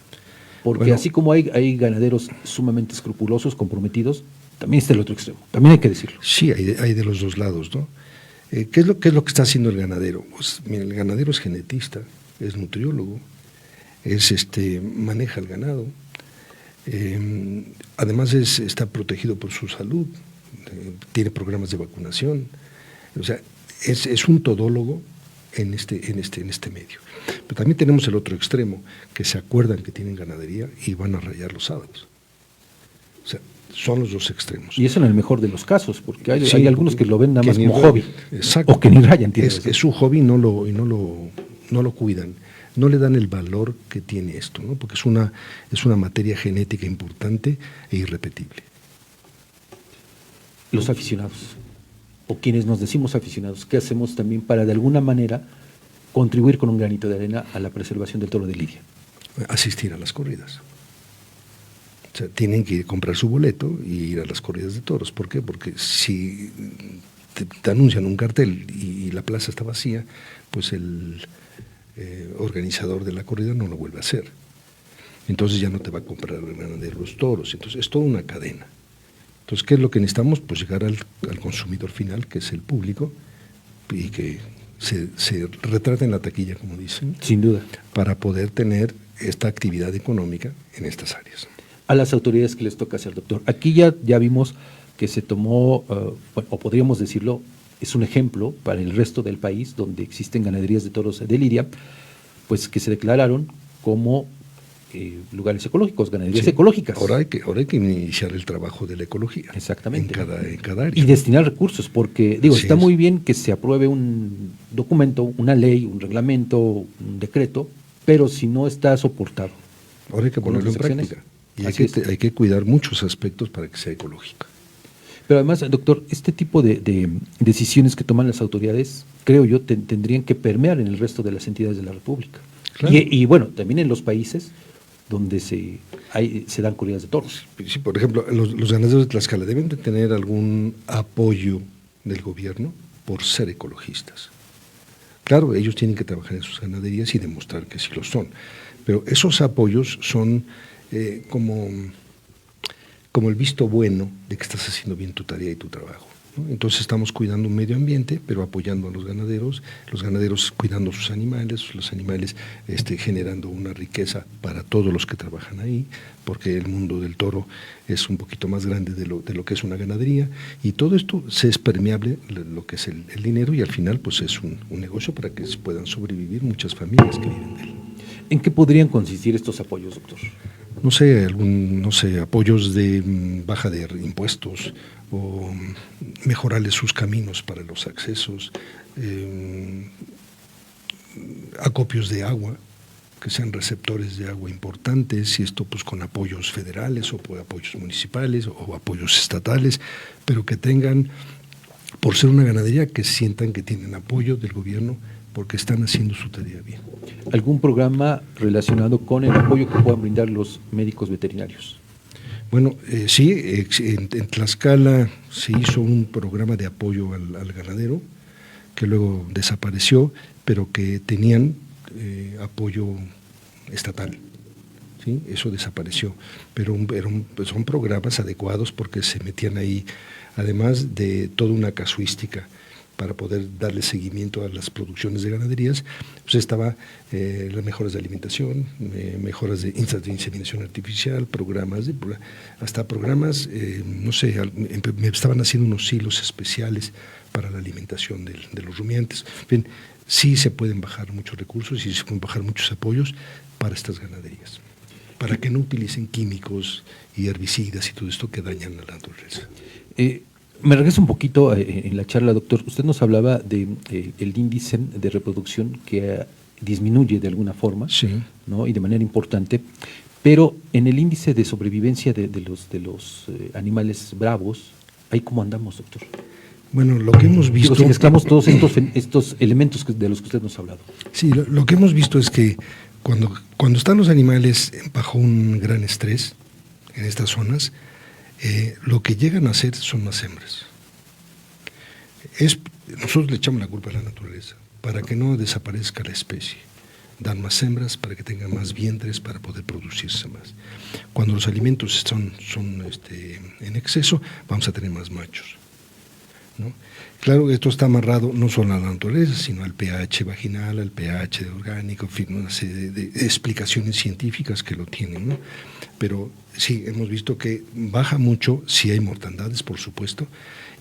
Porque bueno, así como hay ganaderos sumamente escrupulosos, comprometidos, también está el otro extremo, también hay que decirlo. Sí, hay de los dos lados, ¿no? ¿Qué es lo que está haciendo el ganadero? Pues, mira, el ganadero es genetista, es nutriólogo, maneja el ganado, además está protegido por su salud, tiene programas de vacunación, o sea, es un todólogo en este medio. Pero también tenemos el otro extremo, que se acuerdan que tienen ganadería y van a rayar los sábados. O sea, son los dos extremos. Y eso en el mejor de los casos, porque hay algunos que lo ven nada más como hobby. Exacto. O que ni rayan. Es su hobby y no lo cuidan. No le dan el valor que tiene esto, ¿no? Porque es una materia genética importante e irrepetible. Los aficionados, o quienes nos decimos aficionados, ¿qué hacemos también para de alguna manera contribuir con un granito de arena a la preservación del toro de lidia? Asistir a las corridas. O sea, tienen que comprar su boleto y ir a las corridas de toros. ¿Por qué? Porque si te anuncian un cartel y la plaza está vacía, pues el organizador de la corrida no lo vuelve a hacer. Entonces ya no te va a comprar el ganadero los toros. Entonces es toda una cadena. Entonces, ¿qué es lo que necesitamos? Pues llegar al consumidor final, que es el público, y que se retrata en la taquilla, como dicen. Sin duda. Para poder tener esta actividad económica en estas áreas. A las autoridades que les toca hacer, doctor. Aquí ya vimos que se tomó, o podríamos decirlo, es un ejemplo para el resto del país, donde existen ganaderías de toros de lidia, pues que se declararon como lugares ecológicos, ganaderías ecológicas. Ahora hay que iniciar el trabajo de la ecología. Exactamente. En cada área. Y destinar recursos, porque, está muy bien que se apruebe un documento, una ley, un reglamento, un decreto, pero si no está soportado. Ahora hay que ponerlo en práctica. Y hay que cuidar muchos aspectos para que sea ecológica. Pero además, doctor, este tipo de decisiones que toman las autoridades, creo yo, tendrían que permear en el resto de las entidades de la República. Claro. Y bueno, también en los países donde se dan corridas de toros. Sí, por ejemplo, los ganaderos de Tlaxcala deben de tener algún apoyo del gobierno por ser ecologistas. Claro, ellos tienen que trabajar en sus ganaderías y demostrar que sí lo son, pero esos apoyos son como el visto bueno de que estás haciendo bien tu tarea y tu trabajo. ¿no? Entonces estamos cuidando un medio ambiente, pero apoyando a los ganaderos cuidando sus animales, los animales generando una riqueza para todos los que trabajan ahí, porque el mundo del toro es un poquito más grande de lo que es una ganadería, y todo esto se es permeable lo que es el dinero, y al final pues es un negocio para que puedan sobrevivir muchas familias que viven de él. ¿En qué podrían consistir estos apoyos, doctor? No sé, apoyos de baja de impuestos o mejorarles sus caminos para los accesos, acopios de agua, que sean receptores de agua importantes, y esto pues con apoyos federales o apoyos municipales o apoyos estatales, pero que tengan, por ser una ganadería, que sientan que tienen apoyo del gobierno porque están haciendo su tarea bien. ¿Algún programa relacionado con el apoyo que puedan brindar los médicos veterinarios? Bueno, sí, en Tlaxcala se hizo un programa de apoyo al ganadero, que luego desapareció, pero que tenían apoyo estatal. ¿Sí? Eso desapareció, pero son programas adecuados porque se metían ahí, además de toda una casuística para poder darle seguimiento a las producciones de ganaderías, pues estaba las mejoras de alimentación, mejoras de inseminación artificial, hasta programas, me estaban haciendo unos silos especiales para la alimentación de los rumiantes. Bien, sí se pueden bajar muchos recursos y se pueden bajar muchos apoyos para estas ganaderías, para que no utilicen químicos y herbicidas y todo esto que dañan a la naturaleza. Me regreso un poquito en la charla, doctor. Usted nos hablaba de el índice de reproducción que disminuye de alguna forma, sí, ¿no? Y de manera importante, pero en el índice de sobrevivencia de los animales bravos, ¿ahí cómo andamos, doctor? Bueno, lo que hemos visto… Si mezclamos todos estos elementos de los que usted nos ha hablado. Sí, lo que hemos visto es que cuando están los animales bajo un gran estrés en estas zonas, lo que llegan a hacer son más hembras. Nosotros le echamos la culpa a la naturaleza para que no desaparezca la especie. Dan más hembras para que tengan más vientres para poder producirse más. Cuando los alimentos son en exceso, vamos a tener más machos, ¿no? Claro, esto está amarrado no solo a la naturaleza, sino al pH vaginal, al pH orgánico, en fin, una serie de explicaciones científicas que lo tienen, ¿no? Pero sí, hemos visto que baja mucho, sí hay mortandades, por supuesto,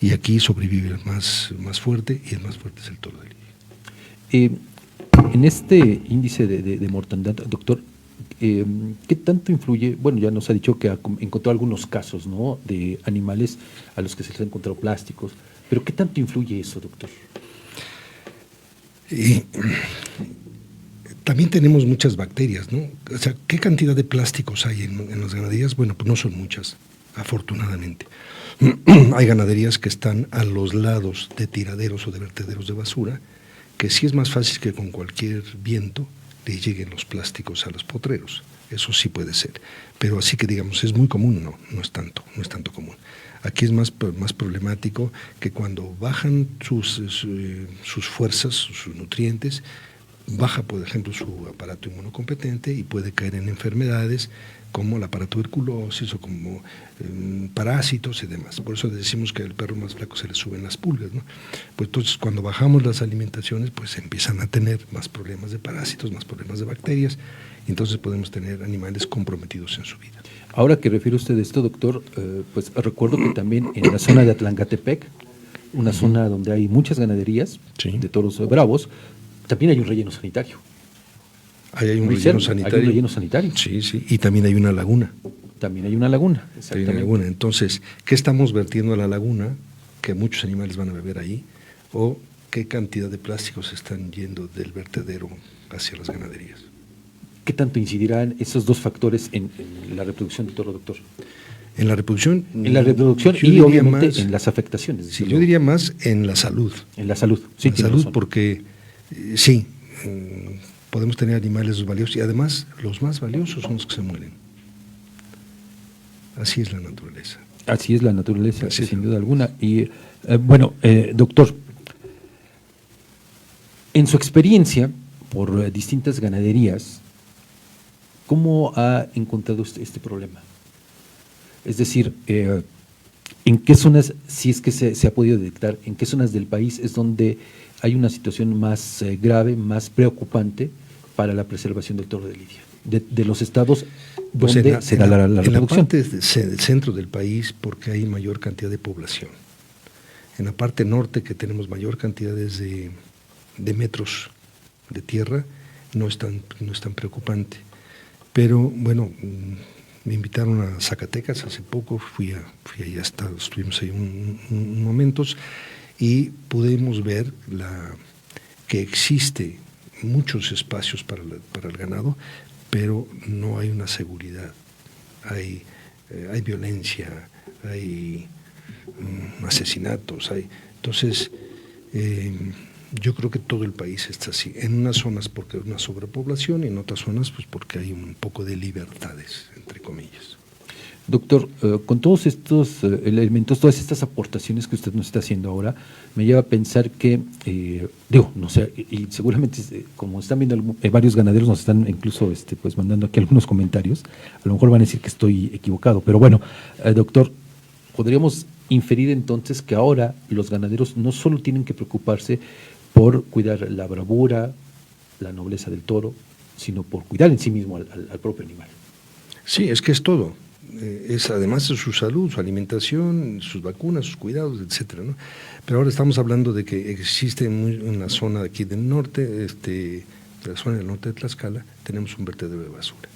y aquí sobrevive el más fuerte, y el más fuerte es el toro de lidia. En este índice de mortandad, doctor, ¿qué tanto influye? Bueno, ya nos ha dicho que encontró algunos casos, ¿no?, de animales a los que se les ha encontrado plásticos, pero ¿qué tanto influye eso, doctor? También tenemos muchas bacterias, ¿no? O sea, ¿qué cantidad de plásticos hay en las ganaderías? Bueno, pues no son muchas, afortunadamente. Hay ganaderías que están a los lados de tiraderos o de vertederos de basura, que sí es más fácil que con cualquier viento le lleguen los plásticos a los potreros. Eso sí puede ser. Pero así que digamos, es muy común, no es tanto común. Aquí es más problemático que cuando bajan sus fuerzas, sus nutrientes, baja, por ejemplo, su aparato inmunocompetente y puede caer en enfermedades como la paratuberculosis o como parásitos y demás. Por eso decimos que al perro más flaco se le suben las pulgas, ¿no? Pues entonces cuando bajamos las alimentaciones, pues empiezan a tener más problemas de parásitos, más problemas de bacterias, y entonces podemos tener animales comprometidos en su vida. Ahora que refiere usted esto, doctor, pues recuerdo que también en la zona de Atlangatepec, una zona donde hay muchas ganaderías, sí, de toros bravos, también hay un relleno sanitario. Ahí hay un relleno sanitario. Hay un relleno sanitario. Sí, sí, y también hay una laguna. También hay una laguna, exactamente. Hay una laguna. Entonces, ¿qué estamos vertiendo a la laguna? Que muchos animales van a beber ahí, o qué cantidad de plásticos están yendo del vertedero hacia las ganaderías. ¿Qué tanto incidirán esos dos factores en la reproducción del toro, doctor? En la reproducción. En la reproducción y obviamente más, en las afectaciones. Sí, yo diría más en la salud. En la salud, sí. En la salud, porque sí, podemos tener animales valiosos y además los más valiosos son los que se mueren. Así es la naturaleza. Así es la naturaleza, Así sin duda alguna. Y doctor, en su experiencia por distintas ganaderías, ¿cómo ha encontrado usted este problema? Es decir, ¿En qué zonas, si es que se ha podido detectar, en qué zonas del país es donde hay una situación más grave, más preocupante para la preservación del toro de Lidia? De los estados donde se da la reproducción. En la parte del centro del país, porque hay mayor cantidad de población. En la parte norte, que tenemos mayor cantidad de metros de tierra, no es tan preocupante. Pero bueno, me invitaron a Zacatecas hace poco, fui allá, estuvimos ahí un momentos y pudimos ver que existe muchos espacios para el ganado, pero no hay una seguridad, hay violencia, hay asesinatos, entonces yo creo que todo el país está así, en unas zonas porque hay una sobrepoblación y en otras zonas pues porque hay un poco de libertades, entre comillas. Doctor, con todos estos elementos, todas estas aportaciones que usted nos está haciendo ahora, me lleva a pensar que, no sé, y seguramente como están viendo varios ganaderos nos están incluso pues mandando aquí algunos comentarios, a lo mejor van a decir que estoy equivocado, pero bueno, doctor, podríamos inferir entonces que ahora los ganaderos no solo tienen que preocuparse por cuidar la bravura, la nobleza del toro, sino por cuidar en sí mismo al propio animal. Sí, es que es todo. Es además de su salud, su alimentación, sus vacunas, sus cuidados, etcétera, ¿no? Pero ahora estamos hablando de que existe en la zona de aquí del norte, de la zona del norte de Tlaxcala, tenemos un vertedero de basura.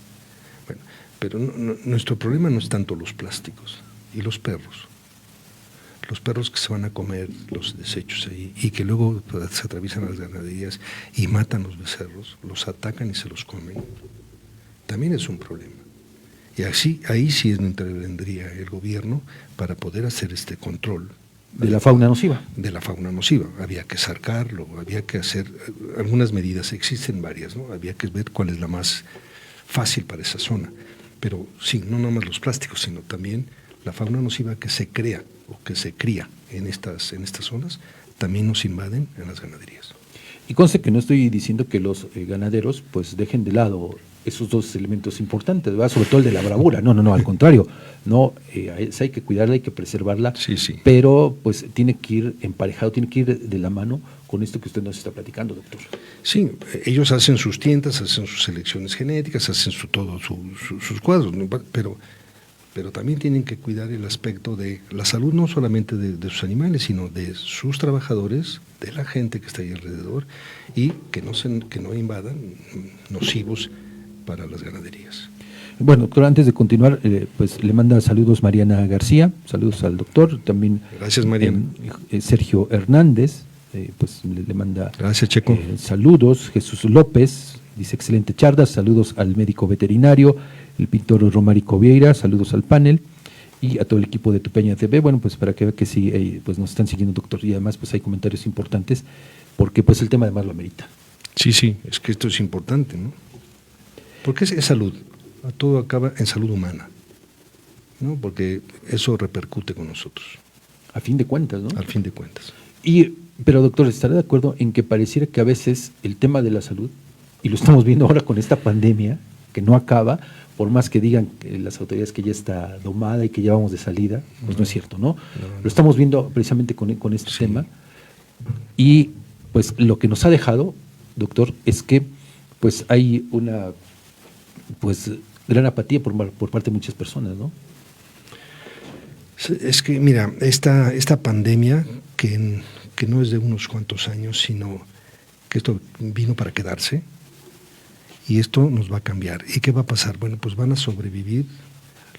Bueno, pero nuestro problema no es tanto los plásticos y los perros. Los perros que se van a comer los desechos ahí y que luego se atraviesan a las ganaderías y matan los becerros, los atacan y se los comen, también es un problema. Y ahí sí intervendría el gobierno para poder hacer este control. De la fauna nociva. De la fauna nociva. Había que sacarlo, había que hacer algunas medidas, existen varias, ¿no? Había que ver cuál es la más fácil para esa zona. Pero sí, no nada más los plásticos, sino también la fauna nociva que se crea o que se cría en estas zonas, también nos invaden en las ganaderías. Y conste que no estoy diciendo que los ganaderos pues dejen de lado esos dos elementos importantes, ¿verdad? Sobre todo el de la bravura. No, al contrario. No, hay que cuidarla, hay que preservarla, sí. Pero pues tiene que ir emparejado, tiene que ir de la mano con esto que usted nos está platicando, doctor. Sí, ellos hacen sus tiendas, hacen sus selecciones genéticas, hacen sus cuadros, ¿no? pero también tienen que cuidar el aspecto de la salud, no solamente de sus animales, sino de sus trabajadores, de la gente que está ahí alrededor, y que no invadan nocivos para las ganaderías. Bueno, doctor, antes de continuar, pues le manda saludos Mariana García, saludos al doctor, también. Gracias, Mariana. Sergio Hernández, pues le manda. Gracias, Checo. Saludos, Jesús López, dice excelente charla, saludos al médico veterinario, el pintor Romárico Vieira, saludos al panel y a todo el equipo de Tupeña TV. Bueno, pues para que vea que sí, pues nos están siguiendo, doctor, y además pues hay comentarios importantes, porque pues el tema además lo amerita. Sí, es que esto es importante, ¿no? Porque es salud, todo acaba en salud humana, ¿no? Porque eso repercute con nosotros. A fin de cuentas, ¿no? Al fin de cuentas. Pero doctor, ¿estará de acuerdo en que pareciera que a veces el tema de la salud, y lo estamos viendo ahora con esta pandemia, que no acaba, por más que digan que las autoridades que ya está domada y que ya vamos de salida, pues no es cierto, ¿no? Lo estamos viendo precisamente con este tema, y pues lo que nos ha dejado, doctor, es que pues hay una pues gran apatía por parte de muchas personas, ¿no? Es que, mira, esta pandemia, que no es de unos cuantos años, sino que esto vino para quedarse, y esto nos va a cambiar. ¿Y qué va a pasar? Bueno, pues van a sobrevivir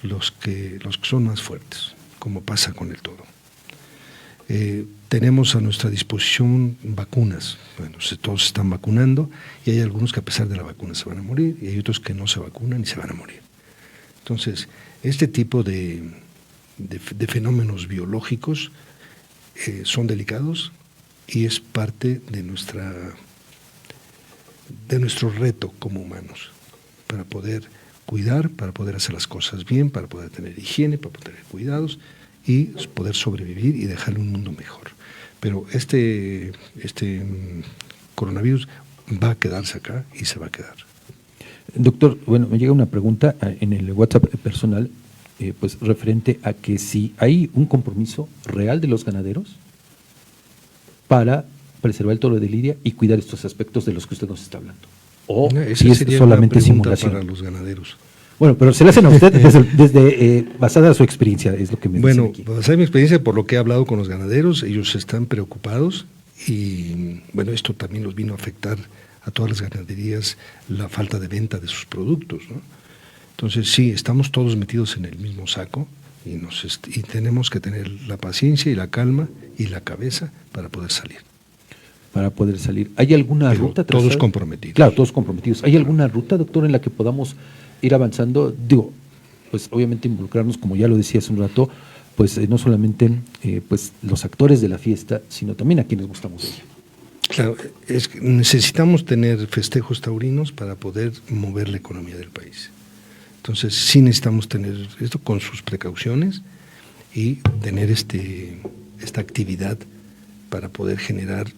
los que son más fuertes, como pasa con el toro. Tenemos a nuestra disposición vacunas. Bueno, todos se están vacunando y hay algunos que a pesar de la vacuna se van a morir y hay otros que no se vacunan y se van a morir. Entonces, este tipo de fenómenos biológicos son delicados y es parte de nuestro reto como humanos, para poder cuidar, para poder hacer las cosas bien, para poder tener higiene, para poder tener cuidados y poder sobrevivir y dejarle un mundo mejor. Pero este coronavirus va a quedarse acá y se va a quedar. Doctor, bueno, me llega una pregunta en el WhatsApp personal pues referente a que si hay un compromiso real de los ganaderos para preservar el toro de lidia y cuidar estos aspectos de los que usted nos está hablando. O si es solamente simulación. Para los ganaderos. Bueno, pero se le hacen a usted desde basada en su experiencia, es lo que me dicen aquí. Basada en mi experiencia, por lo que he hablado con los ganaderos, ellos están preocupados y, bueno, esto también los vino a afectar a todas las ganaderías, la falta de venta de sus productos, ¿no? Entonces, sí, estamos todos metidos en el mismo saco y tenemos que tener la paciencia y la calma y la cabeza para poder salir. Para poder salir. ¿Hay alguna ruta trazada? Todos comprometidos. Claro, todos comprometidos. ¿Hay alguna ruta, doctor, en la que podamos ir avanzando? Digo, pues obviamente involucrarnos, como ya lo decía hace un rato, pues no solamente pues los actores de la fiesta, sino también a quienes gustamos de ella. Claro, es que necesitamos tener festejos taurinos para poder mover la economía del país. Entonces sí necesitamos tener esto con sus precauciones y tener esta actividad para poder generar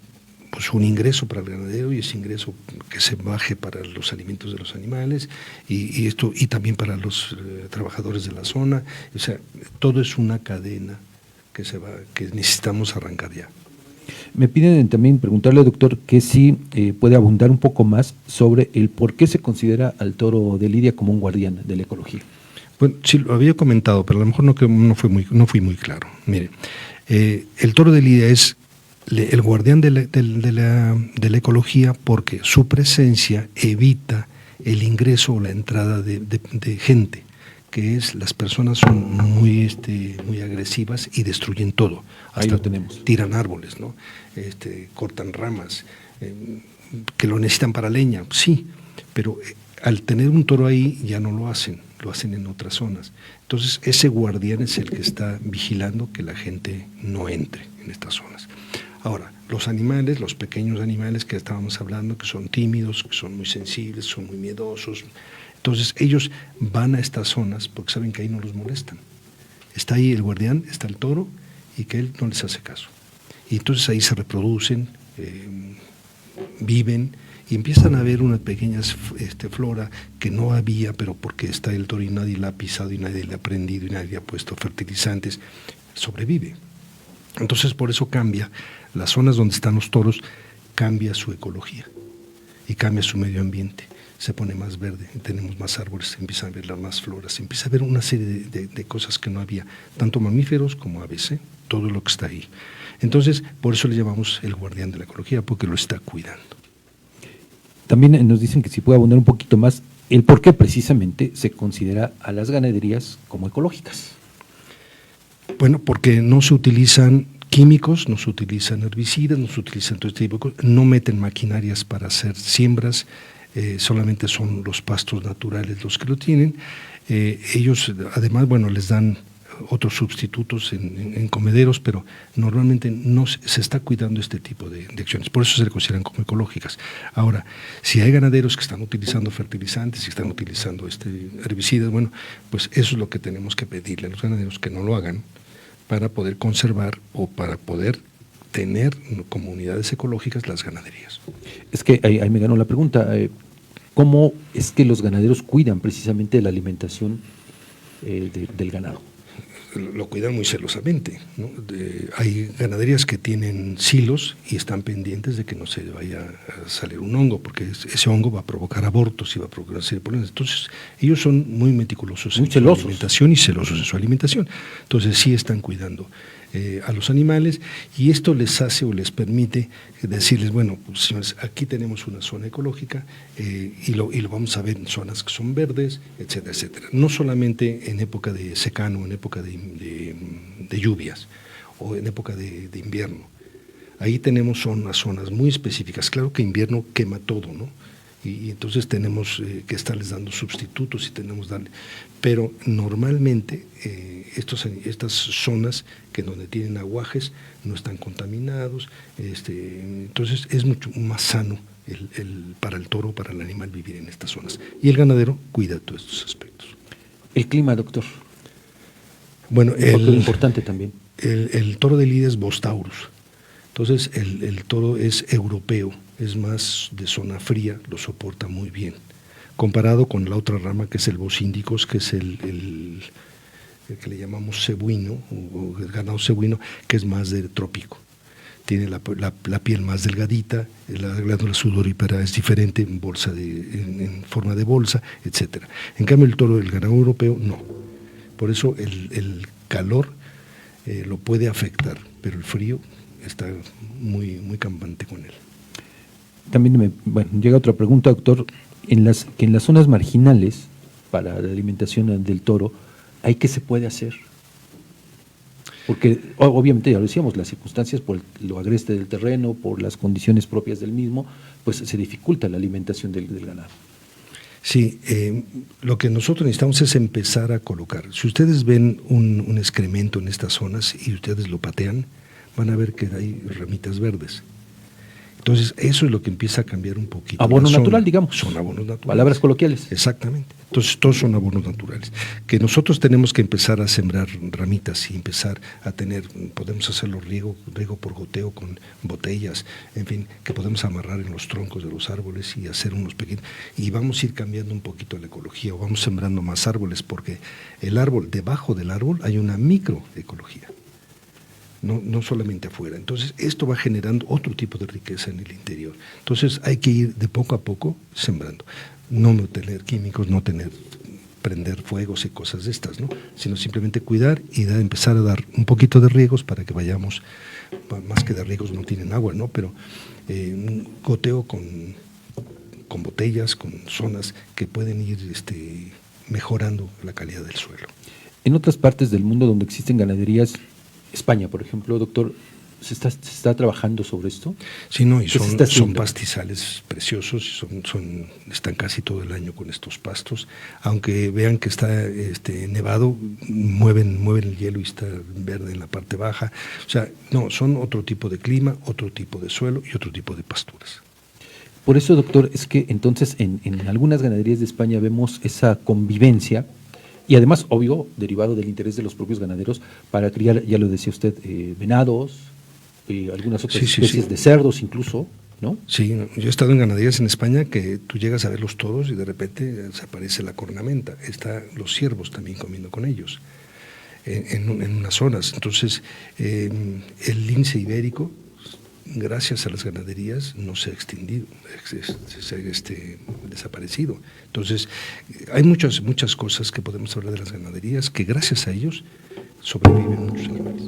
pues un ingreso para el ganadero y ese ingreso que se baje para los alimentos de los animales y también para los trabajadores de la zona. O sea, todo es una cadena que necesitamos arrancar ya. Me piden también preguntarle, doctor, que si puede abundar un poco más sobre el por qué se considera al toro de lidia como un guardián de la ecología. Bueno, sí, lo había comentado, pero a lo mejor no fui muy claro. Mire, el toro de lidia es el guardián de la ecología porque su presencia evita el ingreso o la entrada de gente, que es las personas son muy agresivas y destruyen todo. Ahí lo tenemos. Tiran árboles, ¿no? Cortan ramas, que lo necesitan para leña, sí, pero al tener un toro ahí ya no lo hacen en otras zonas. Entonces ese guardián es el que está vigilando que la gente no entre en estas zonas. Ahora, los animales, los pequeños animales que estábamos hablando, que son tímidos, que son muy sensibles, son muy miedosos, entonces ellos van a estas zonas porque saben que ahí no los molestan. Está ahí el guardián, está el toro y que él no les hace caso. Y entonces ahí se reproducen, viven y empiezan a haber unas pequeñas flora que no había, pero porque está el toro y nadie la ha pisado y nadie le ha prendido y nadie le ha puesto fertilizantes, sobrevive. Entonces por eso cambia, las zonas donde están los toros, cambia su ecología y cambia su medio ambiente. Se pone más verde, tenemos más árboles, se empiezan a ver más floras, se empieza a ver una serie de cosas que no había, tanto mamíferos como aves, todo lo que está ahí. Entonces, por eso le llamamos el guardián de la ecología, porque lo está cuidando. También nos dicen que si puede abundar un poquito más el por qué precisamente se considera a las ganaderías como ecológicas. Bueno, porque no se utilizan químicos, no se utilizan herbicidas, no se utilizan todo este tipo de cosas, no meten maquinarias para hacer siembras, solamente son los pastos naturales los que lo tienen. Ellos además, bueno, les dan otros sustitutos en comederos, pero normalmente no se está cuidando este tipo de acciones, por eso se le consideran como ecológicas. Ahora, si hay ganaderos que están utilizando fertilizantes y están utilizando herbicidas, bueno, pues eso es lo que tenemos que pedirle a los ganaderos que no lo hagan para poder conservar o para poder tener como unidades ecológicas las ganaderías. Es que ahí me ganó la pregunta, ¿cómo es que los ganaderos cuidan precisamente la alimentación del ganado? Lo cuidan muy celosamente, ¿no? Hay ganaderías que tienen silos y están pendientes de que no se vaya a salir un hongo, porque ese hongo va a provocar abortos y va a provocar una serie de problemas. Entonces, ellos son muy meticulosos en su alimentación y celosos en su alimentación. Entonces, sí están cuidando a los animales y esto les hace o les permite decirles, bueno, pues, señores, aquí tenemos una zona ecológica y lo vamos a ver en zonas que son verdes, etcétera, etcétera. No solamente en época de secano, en época de lluvias o en época de invierno. Ahí tenemos unas zonas muy específicas. Claro que invierno quema todo, ¿no? Y entonces tenemos que estarles dando sustitutos y tenemos que darle. Pero normalmente estas zonas que donde tienen aguajes no están contaminados, entonces es mucho más sano para el toro, para el animal vivir en estas zonas. Y el ganadero cuida todos estos aspectos. El clima, doctor. Bueno, importante también. El toro de lidia es Bos taurus. Entonces el toro es europeo, es más de zona fría, lo soporta muy bien. Comparado con la otra rama que es el Bos indicus, que es que le llamamos cebuino, o el ganado cebuino, que es más de trópico. Tiene la piel más delgadita, la glándula sudorípara es diferente en forma de bolsa, etcétera. En cambio, el toro del ganado europeo no. Por eso el calor lo puede afectar, pero el frío está muy, muy campante con él. También llega otra pregunta, doctor. En las zonas marginales para la alimentación del toro, ¿hay qué se puede hacer? Porque obviamente, ya lo decíamos, las circunstancias por lo agreste del terreno, por las condiciones propias del mismo, pues se dificulta la alimentación del ganado. Sí, lo que nosotros necesitamos es empezar a colocar. Si ustedes ven un excremento en estas zonas y ustedes lo patean, van a ver que hay ramitas verdes. Entonces, eso es lo que empieza a cambiar un poquito. Abono natural, digamos. Son abonos naturales. Palabras coloquiales. Exactamente. Entonces, todos son abonos naturales. Que nosotros tenemos que empezar a sembrar ramitas y empezar a tener, podemos hacerlo riego por goteo con botellas, en fin, que podemos amarrar en los troncos de los árboles y hacer unos pequeños. Y vamos a ir cambiando un poquito la ecología, o vamos sembrando más árboles, porque el árbol, debajo del árbol, hay una microecología. No solamente afuera. Entonces, esto va generando otro tipo de riqueza en el interior. Entonces, hay que ir de poco a poco sembrando. No tener químicos, prender fuegos y cosas de estas, ¿no? Sino simplemente cuidar y empezar a dar un poquito de riegos para que vayamos, más que de riegos no tienen agua, ¿no? Pero un goteo con botellas, con zonas que pueden ir mejorando la calidad del suelo. En otras partes del mundo donde existen ganaderías, España, por ejemplo, doctor, ¿se está trabajando sobre esto? Sí, no, y son pastizales preciosos, están casi todo el año con estos pastos. Aunque vean que está nevado, mueven el hielo y está verde en la parte baja. O sea, no, son otro tipo de clima, otro tipo de suelo y otro tipo de pasturas. Por eso, doctor, es que entonces en algunas ganaderías de España vemos esa convivencia. Y además, obvio, derivado del interés de los propios ganaderos para criar, ya lo decía usted, venados, algunas otras especies de cerdos incluso, ¿no? Sí, yo he estado en ganaderías en España que tú llegas a verlos todos y de repente desaparece la cornamenta. Están los ciervos también comiendo con ellos en unas zonas. Entonces, el lince ibérico, gracias a las ganaderías, no se ha extinguido, se ha desaparecido. Entonces, hay muchas cosas que podemos hablar de las ganaderías que gracias a ellos sobreviven muchos animales.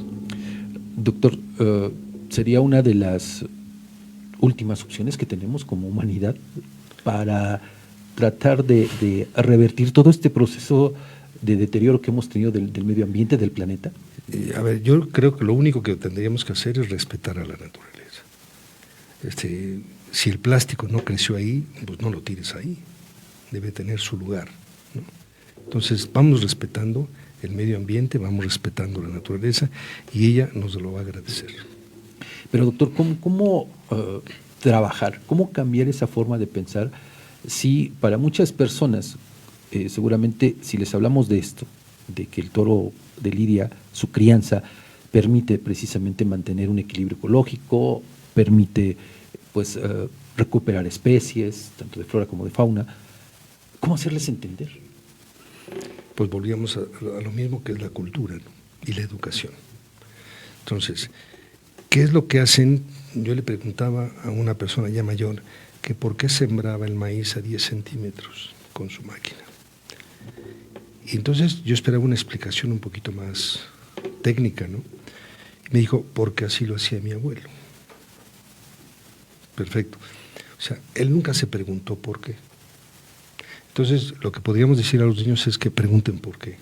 Doctor, ¿sería una de las últimas opciones que tenemos como humanidad para tratar de revertir todo este proceso de deterioro que hemos tenido del medio ambiente, del planeta? A ver, yo creo que lo único que tendríamos que hacer es respetar a la naturaleza. Si el plástico no creció ahí, pues no lo tires ahí, debe tener su lugar, ¿no? Entonces vamos respetando el medio ambiente, vamos respetando la naturaleza y ella nos lo va a agradecer. Pero doctor, ¿cómo trabajar, cómo cambiar esa forma de pensar si para muchas personas, seguramente si les hablamos de esto, de que el toro de lidia, su crianza, permite precisamente mantener un equilibrio ecológico, permite pues recuperar especies, tanto de flora como de fauna, ¿cómo hacerles entender? Pues volvíamos a lo mismo que es la cultura, ¿no? Y la educación. Entonces, ¿qué es lo que hacen? Yo le preguntaba a una persona ya mayor que por qué sembraba el maíz a 10 centímetros con su máquina. Y entonces yo esperaba una explicación un poquito más técnica, ¿no? Y me dijo, porque así lo hacía mi abuelo. Perfecto. O sea, él nunca se preguntó por qué. Entonces, lo que podríamos decir a los niños es que pregunten por qué.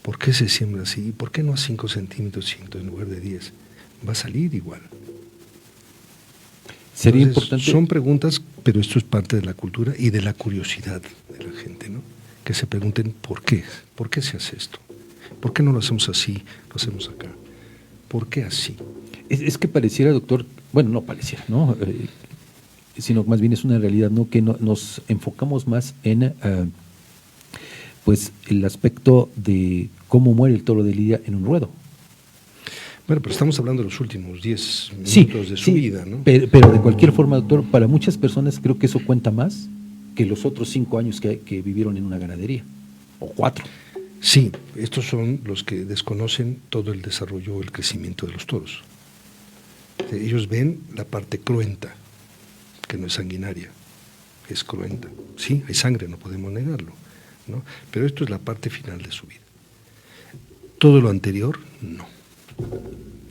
¿Por qué se siembra así? ¿Por qué no a 5 centímetros en lugar de 10? Va a salir igual. Sería Entonces, importante. Son preguntas, pero esto es parte de la cultura y de la curiosidad de la gente, ¿no? Que se pregunten por qué se hace esto. ¿Por qué no lo hacemos así, lo hacemos acá? ¿Por qué así? Es que pareciera, doctor, bueno, no pareciera, ¿no? Sino más bien es una realidad, ¿no? Que nos enfocamos más en pues el aspecto de cómo muere el toro de lidia en un ruedo. Bueno, pero estamos hablando de los últimos 10 minutos de su vida, ¿no? Pero de cualquier forma, doctor, para muchas personas creo que eso cuenta más que los otros 5 años que vivieron en una ganadería, o 4. Sí, estos son los que desconocen todo el desarrollo, el crecimiento de los toros. Ellos ven la parte cruenta, que no es sanguinaria, es cruenta. Sí, hay sangre, no podemos negarlo, ¿no? Pero esto es la parte final de su vida. Todo lo anterior, no.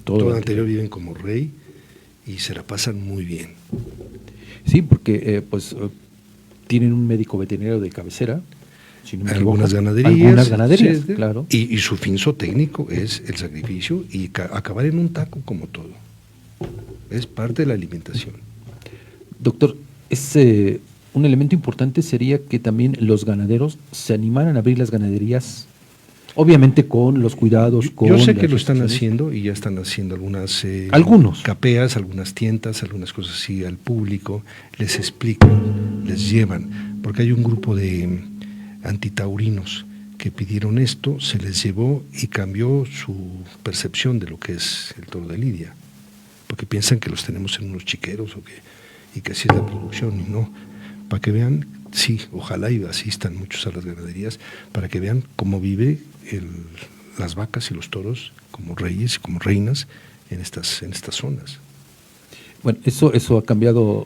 Todo lo anterior viven como rey y se la pasan muy bien. Sí, porque tienen un médico veterinario de cabecera, si no me equivoco. Algunas ganaderías, sí, claro. Y su fin técnico es el sacrificio y acabar en un taco como todo. Es parte de la alimentación. Doctor, un elemento importante sería que también los ganaderos se animaran a abrir las ganaderías, obviamente con los cuidados. Yo sé que lo están haciendo y ya están haciendo algunos capeas, algunas tiendas, algunas cosas así al público, les explican, les llevan, porque hay un grupo de antitaurinos que pidieron esto, se les llevó y cambió su percepción de lo que es el toro de lidia, porque piensan que los tenemos en unos chiqueros y que así es la producción, y no, para que vean, sí, ojalá y asistan muchos a las ganaderías, para que vean cómo vive las vacas y los toros como reyes y como reinas en estas zonas. Bueno, eso ha cambiado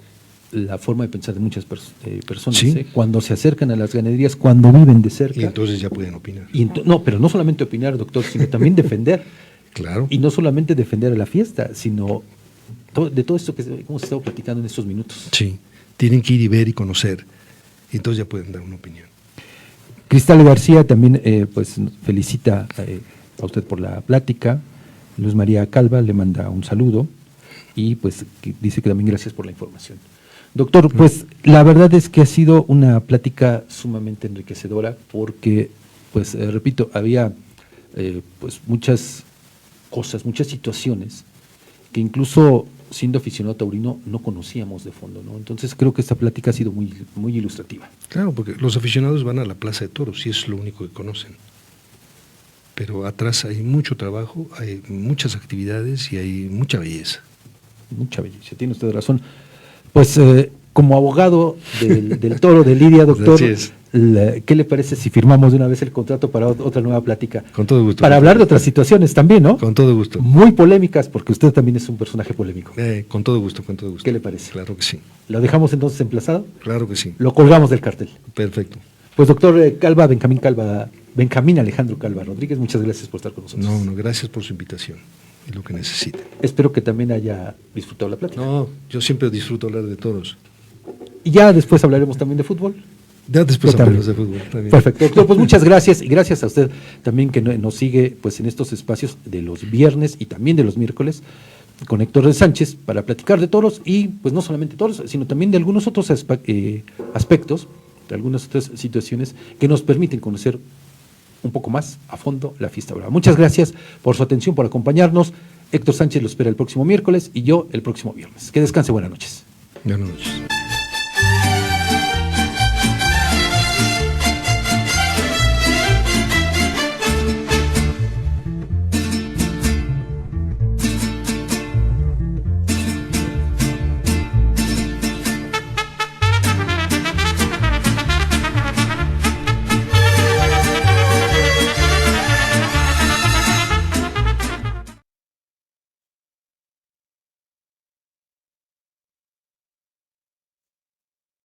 la forma de pensar de muchas personas, sí. Cuando se acercan a las ganaderías, cuando viven de cerca. Y entonces ya pueden opinar. No, pero no solamente opinar, doctor, sino también defender. Claro. Y no solamente defender a la fiesta, sino de todo esto que hemos estado platicando en estos minutos. Sí, tienen que ir y ver y conocer, y entonces ya pueden dar una opinión. Cristal García también pues felicita a usted por la plática. Luz María Calva le manda un saludo y pues dice que también gracias por la información. Doctor, pues la verdad es que ha sido una plática sumamente enriquecedora porque, pues repito, había pues muchas cosas, muchas situaciones que incluso siendo aficionado taurino no conocíamos de fondo, ¿no? Entonces creo que esta plática ha sido muy, muy ilustrativa. Claro, porque los aficionados van a la Plaza de Toros y es lo único que conocen. Pero atrás hay mucho trabajo, hay muchas actividades y hay mucha belleza. Mucha belleza, tiene usted razón. Pues como abogado del toro de lidia, doctor, ¿qué le parece si firmamos de una vez el contrato para otra nueva plática? Con todo gusto. Para hablar de otras situaciones también, ¿no? Con todo gusto. Muy polémicas, porque usted también es un personaje polémico. Con todo gusto, con todo gusto. ¿Qué le parece? Claro que sí. ¿Lo dejamos entonces emplazado? Claro que sí. Lo colgamos del cartel. Perfecto. Pues doctor Benjamín Alejandro Calva Rodríguez, muchas gracias por estar con nosotros. No, gracias por su invitación y lo que necesite. Espero que también haya disfrutado la plática. No, yo siempre disfruto hablar de toros. Y ya después hablaremos también de fútbol. Ya después hablaremos de fútbol también. Perfecto, doctor, pues muchas gracias y gracias a usted también que nos sigue pues en estos espacios de los viernes y también de los miércoles con Héctor Sánchez para platicar de toros y pues no solamente toros, sino también de algunos otros aspectos, de algunas otras situaciones que nos permiten conocer un poco más a fondo la fiesta brava. Muchas gracias por su atención, por acompañarnos. Héctor Sánchez lo espera el próximo miércoles y yo el próximo viernes. Que descanse, buenas noches. Buenas noches.